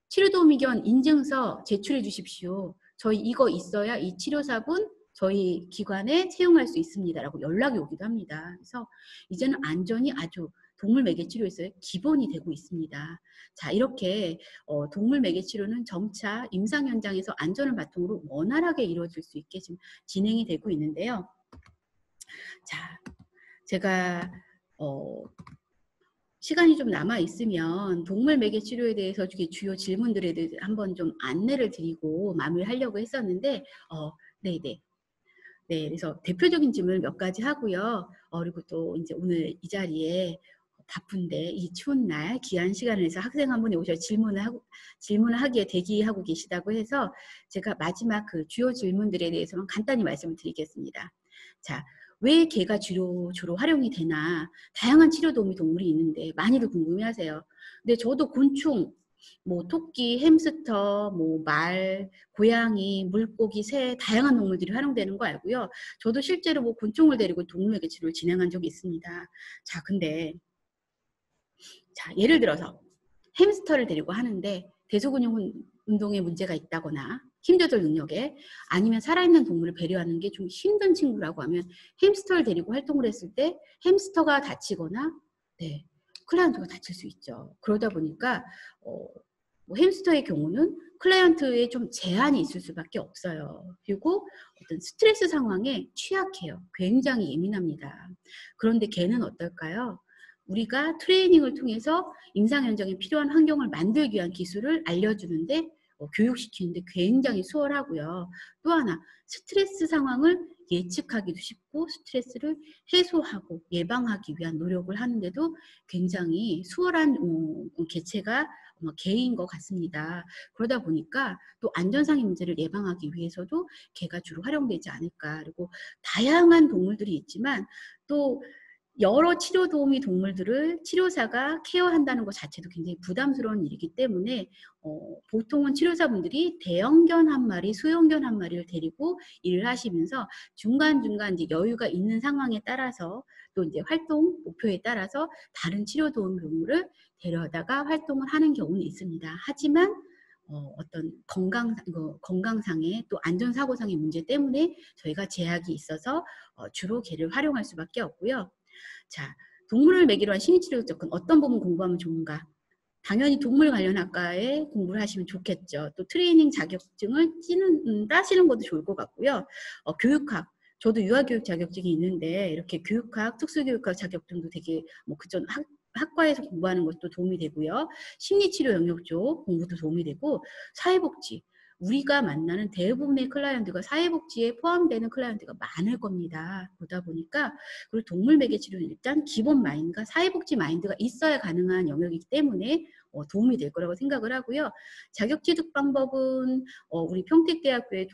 치료도우미견 인증서 제출해 주십시오. 저희 이거 있어야 이 치료사분 저희 기관에 채용할 수 있습니다라고 연락이 오기도 합니다. 그래서 이제는 안전이 아주 동물 매개 치료에서의 기본이 되고 있습니다. 자, 이렇게 동물 매개 치료는 점차 임상 현장에서 안전을 바탕으로 원활하게 이루어질 수 있게 지금 진행이 되고 있는데요. 자, 제가 시간이 좀 남아 있으면 동물 매개 치료에 대해서 주요 질문들에 대해서 한번 좀 안내를 드리고 마무리하려고 했었는데, 네네. 네, 그래서 대표적인 질문을 몇 가지 하고요. 그리고 또 이제 오늘 이 자리에 바쁜데 이 추운 날 귀한 시간을 내서 학생 한 분이 오셔서 질문을 하기에 대기하고 계시다고 해서 제가 마지막 그 주요 질문들에 대해서만 간단히 말씀을 드리겠습니다. 자, 왜 개가 주로 활용이 되나? 다양한 치료도우미 동물이 있는데 많이들 궁금해하세요. 근데 저도 곤충, 뭐 토끼, 햄스터, 뭐 말, 고양이, 물고기, 새, 다양한 동물들이 활용되는 거 알고요. 저도 실제로 뭐 곤충을 데리고 동물매개 치료를 진행한 적이 있습니다. 자, 근데 예를 들어서 햄스터를 데리고 하는데 대소근육 운동에 문제가 있다거나 힘 조절 능력에, 아니면 살아있는 동물을 배려하는 게 좀 힘든 친구라고 하면 햄스터를 데리고 활동을 했을 때 햄스터가 다치거나, 네, 클라이언트가 다칠 수 있죠. 그러다 보니까 뭐 햄스터의 경우는 클라이언트에 좀 제한이 있을 수밖에 없어요. 그리고 어떤 스트레스 상황에 취약해요. 굉장히 예민합니다. 그런데 개는 어떨까요? 우리가 트레이닝을 통해서 임상현장에 필요한 환경을 만들기 위한 기술을 알려주는데 교육시키는데 굉장히 수월하고요. 또 하나 스트레스 상황을 예측하기도 쉽고 스트레스를 해소하고 예방하기 위한 노력을 하는데도 굉장히 수월한 개체가 개인 것 같습니다. 그러다 보니까 또 안전상의 문제를 예방하기 위해서도 개가 주로 활용되지 않을까. 그리고 다양한 동물들이 있지만 또 여러 치료 도우미 동물들을 치료사가 케어한다는 것 자체도 굉장히 부담스러운 일이기 때문에 보통은 치료사분들이 대형견 한 마리, 소형견 한 마리를 데리고 일을 하시면서 중간중간 이제 여유가 있는 상황에 따라서 또 이제 활동 목표에 따라서 다른 치료 도우미 동물을 데려다가 활동을 하는 경우는 있습니다. 하지만 어떤 건강상의 또 안전사고상의 문제 때문에 저희가 제약이 있어서 주로 개를 활용할 수밖에 없고요. 자, 동물을 매개로 한 심리치료 접근 어떤 부분 공부하면 좋은가? 당연히 동물 관련 학과에 공부를 하시면 좋겠죠. 또 트레이닝 자격증을 따시는 것도 좋을 것 같고요. 교육학, 저도 유아교육 자격증이 있는데 이렇게 교육학, 특수교육학 자격증도 되게 그전 학과에서 공부하는 것도 도움이 되고요. 심리치료 영역 쪽 공부도 도움이 되고 사회복지. 우리가 만나는 대부분의 클라이언트가 사회복지에 포함되는 클라이언트가 많을 겁니다. 그러다 보니까 그리고 동물 매개 치료는 일단 기본 마인드가 사회복지 마인드가 있어야 가능한 영역이기 때문에 도움이 될 거라고 생각을 하고요. 자격 취득 방법은 우리 평택대학교에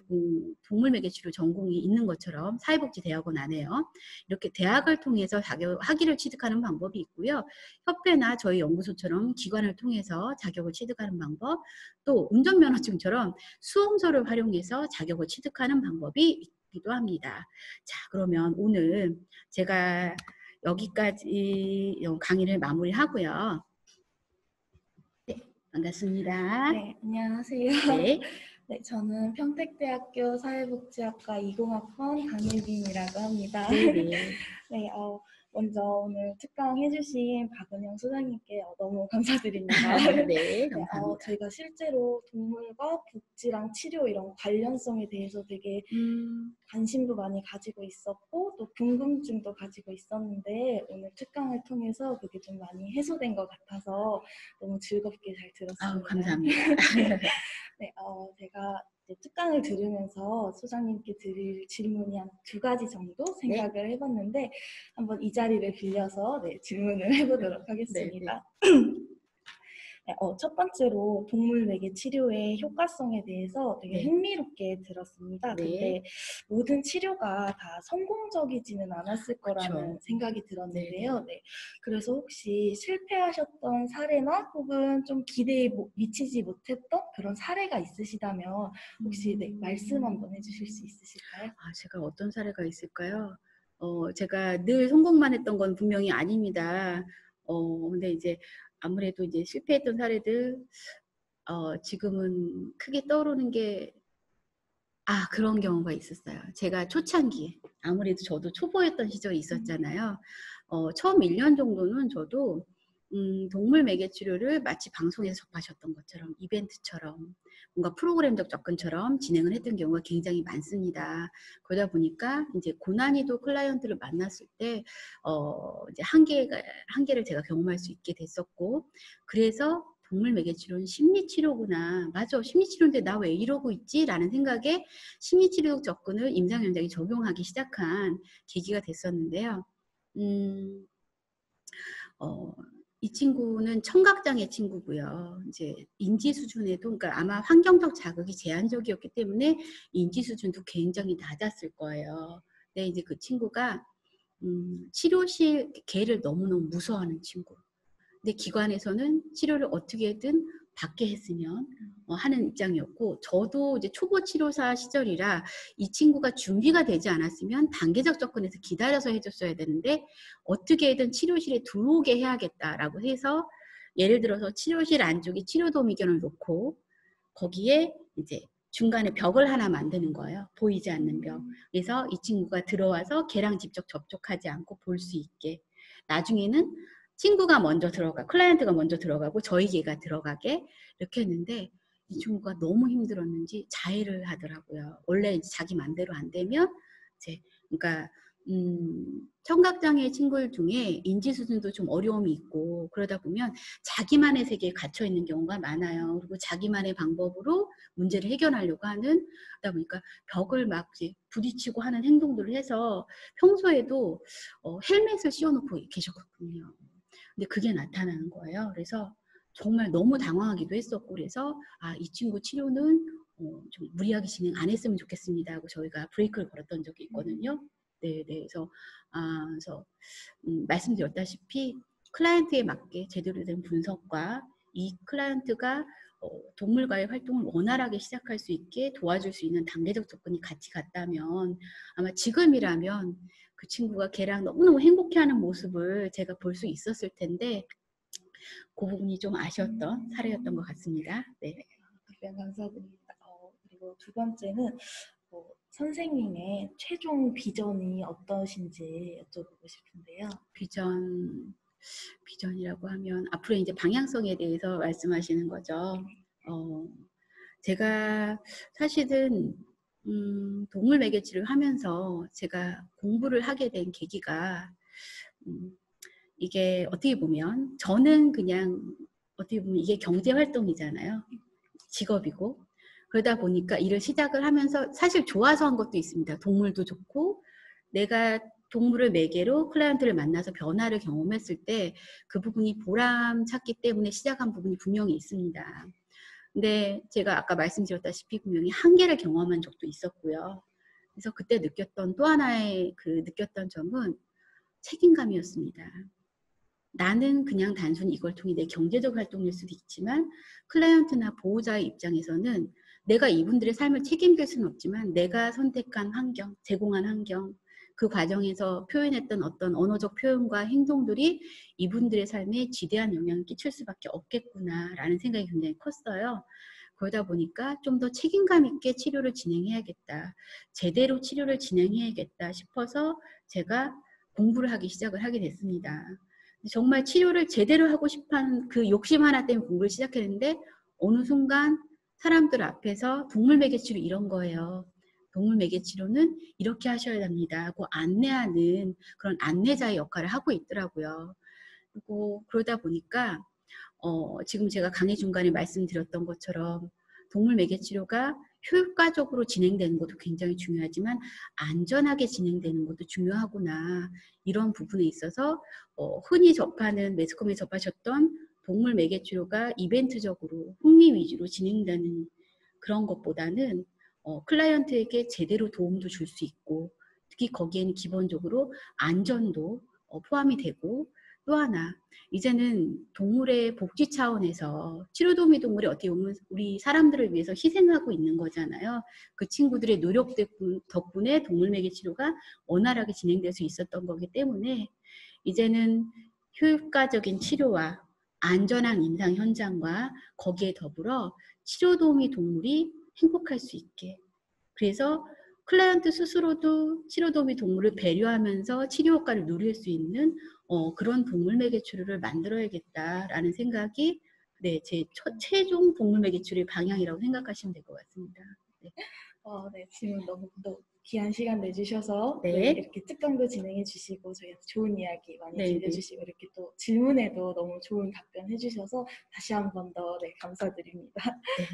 동물 매개 치료 전공이 있는 것처럼 사회복지대학원 안에요. 이렇게 대학을 통해서 학위를 취득하는 방법이 있고요. 협회나 저희 연구소처럼 기관을 통해서 자격을 취득하는 방법, 또 운전면허증처럼 수험서를 활용해서 자격을 취득하는 방법이 있기도 합니다. 자, 그러면 오늘 제가 여기까지 강의를 마무리하고요. 네, 반갑습니다. 네, 안녕하세요. 네. 네, 저는 평택대학교 사회복지학과 20학번 강유빈이라고 합니다. 네네. 네, 먼저 오늘 특강 해주신 박은영 소장님께 너무 감사드립니다. 네, 감사합니다. 저희가 실제로 동물과 복지랑 치료 이런 관련성에 대해서 되게 관심도 많이 가지고 있었고 또 궁금증도 가지고 있었는데 오늘 특강을 통해서 그게 좀 많이 해소된 것 같아서 너무 즐겁게 잘 들었습니다. 감사합니다. 네, 제가 특강을 들으면서 소장님께 드릴 질문이 한 2가지 정도 생각을 해봤는데 한번 이 자리를 빌려서 질문을 해보도록 하겠습니다. 네, 첫 번째로 동물 매개 치료의 효과성에 대해서 되게 흥미롭게 들었습니다. 네. 근데 모든 치료가 다 성공적이지는 않았을 거라는 그렇죠. 생각이 들었는데요. 네. 그래서 혹시 실패하셨던 사례나 혹은 좀 기대에 미치지 못했던 그런 사례가 있으시다면 혹시 말씀 한번 해주실 수 있으실까요? 제가 어떤 사례가 있을까요? 제가 늘 성공만 했던 건 분명히 아닙니다. 근데 이제 아무래도 이제 실패했던 사례들, 지금은 크게 떠오르는 게, 그런 경우가 있었어요. 제가 초창기에, 아무래도 저도 초보였던 시절이 있었잖아요. 처음 1년 정도는 저도 동물 매개 치료를 마치 방송에서 접하셨던 것처럼 이벤트처럼 뭔가 프로그램적 접근처럼 진행을 했던 경우가 굉장히 많습니다. 그러다 보니까 이제 고난이도 클라이언트를 만났을 때 이제 한계를 제가 경험할 수 있게 됐었고 그래서 동물 매개 치료는 심리치료구나. 맞아. 심리치료인데 나 왜 이러고 있지? 라는 생각에 심리치료적 접근을 임상 현장에 적용하기 시작한 계기가 됐었는데요. 이 친구는 청각장애 친구고요. 이제 인지 수준에도, 그러니까 아마 환경적 자극이 제한적이었기 때문에 인지 수준도 굉장히 낮았을 거예요. 근데 이제 그 친구가 치료실 개를 너무너무 무서워하는 친구. 근데 기관에서는 치료를 어떻게든 받게 했으면 하는 입장이었고 저도 이제 초보 치료사 시절이라 이 친구가 준비가 되지 않았으면 단계적 접근해서 기다려서 해줬어야 되는데 어떻게든 치료실에 들어오게 해야겠다라고 해서 예를 들어서 치료실 안쪽에 치료도우미견을 놓고 거기에 이제 중간에 벽을 하나 만드는 거예요. 보이지 않는 벽. 그래서 이 친구가 들어와서 개랑 직접 접촉하지 않고 볼 수 있게. 나중에는 친구가 먼저 클라이언트가 먼저 들어가고 저희 개가 들어가게 이렇게 했는데 이 친구가 너무 힘들었는지 자해를 하더라고요. 원래 이제 자기 맘대로 안 되면 이제 그러니까 청각장애 친구들 중에 인지 수준도 좀 어려움이 있고 그러다 보면 자기만의 세계에 갇혀 있는 경우가 많아요. 그리고 자기만의 방법으로 문제를 해결하려고 하는, 그러다 보니까 벽을 막 이제 부딪히고 하는 행동들을 해서 평소에도 헬멧을 씌워놓고 계셨거든요. 근데 그게 나타나는 거예요. 그래서 정말 너무 당황하기도 했었고, 그래서 이 친구 치료는 좀 무리하게 진행 안 했으면 좋겠습니다 하고 저희가 브레이크를 걸었던 적이 있거든요. 네, 그래서 말씀드렸다시피 클라이언트에 맞게 제대로 된 분석과 이 클라이언트가 동물과의 활동을 원활하게 시작할 수 있게 도와줄 수 있는 단계적 접근이 같이 갔다면 아마 지금이라면 그 친구가 걔랑 너무너무 행복해하는 모습을 제가 볼 수 있었을 텐데 그 부분이 좀 아쉬웠던 사례였던 것 같습니다. 네. 답변 감사드립니다. 그리고 두 번째는 선생님의 최종 비전이 어떠신지 여쭤보고 싶은데요. 비전이라고 하면 앞으로 이제 방향성에 대해서 말씀하시는 거죠. 제가 사실은 동물 매개치를 하면서 제가 공부를 하게 된 계기가 이게 어떻게 보면 저는 그냥 어떻게 보면 이게 경제 활동이잖아요. 직업이고. 그러다 보니까 일을 시작을 하면서 사실 좋아서 한 것도 있습니다. 동물도 좋고 내가 동물을 매개로 클라이언트를 만나서 변화를 경험했을 때 그 부분이 보람찼기 때문에 시작한 부분이 분명히 있습니다. 근데 제가 아까 말씀드렸다시피 분명히 한계를 경험한 적도 있었고요. 그래서 그때 느꼈던 또 하나의 느꼈던 점은 책임감이었습니다. 나는 그냥 단순히 이걸 통해 내 경제적 활동일 수도 있지만 클라이언트나 보호자의 입장에서는 내가 이분들의 삶을 책임질 수는 없지만 내가 선택한 환경, 제공한 환경, 그 과정에서 표현했던 어떤 언어적 표현과 행동들이 이분들의 삶에 지대한 영향을 끼칠 수밖에 없겠구나라는 생각이 굉장히 컸어요. 그러다 보니까 좀 더 책임감 있게 치료를 진행해야겠다, 제대로 치료를 진행해야겠다 싶어서 제가 공부를 하기 시작을 하게 됐습니다. 정말 치료를 제대로 하고 싶어하는 그 욕심 하나 때문에 공부를 시작했는데 어느 순간 사람들 앞에서 동물 매개치료 이런 거예요. 동물 매개치료는 이렇게 하셔야 합니다 하고 안내하는 그런 안내자의 역할을 하고 있더라고요. 그리고 그러다 보니까 지금 제가 강의 중간에 말씀드렸던 것처럼 동물 매개치료가 효과적으로 진행되는 것도 굉장히 중요하지만 안전하게 진행되는 것도 중요하구나, 이런 부분에 있어서 흔히 접하는 매스컴에 접하셨던 동물 매개치료가 이벤트적으로 흥미 위주로 진행되는 그런 것보다는 클라이언트에게 제대로 도움도 줄 수 있고 특히 거기에는 기본적으로 안전도 포함이 되고, 또 하나 이제는 동물의 복지 차원에서 치료도우미 동물이 어떻게 보면 우리 사람들을 위해서 희생하고 있는 거잖아요. 그 친구들의 노력 덕분에 동물 매개 치료가 원활하게 진행될 수 있었던 거기 때문에 이제는 효과적인 치료와 안전한 임상 현장과 거기에 더불어 치료도우미 동물이 행복할 수 있게, 그래서 클라이언트 스스로도 치료도우미 동물을 배려하면서 치료 효과를 누릴 수 있는 그런 동물 매개치료를 만들어야겠다라는 생각이 제 최종 동물 매개치료의 방향이라고 생각하시면 될 것 같습니다. 네. 네, 질문 너무 또 귀한 시간 내주셔서 네. 이렇게 특강도 진행해 주시고 저희한테 좋은 이야기 많이 네, 들려주시고 이렇게 또 질문에도 너무 좋은 답변 해주셔서 다시 한 번 더 감사드립니다. 네.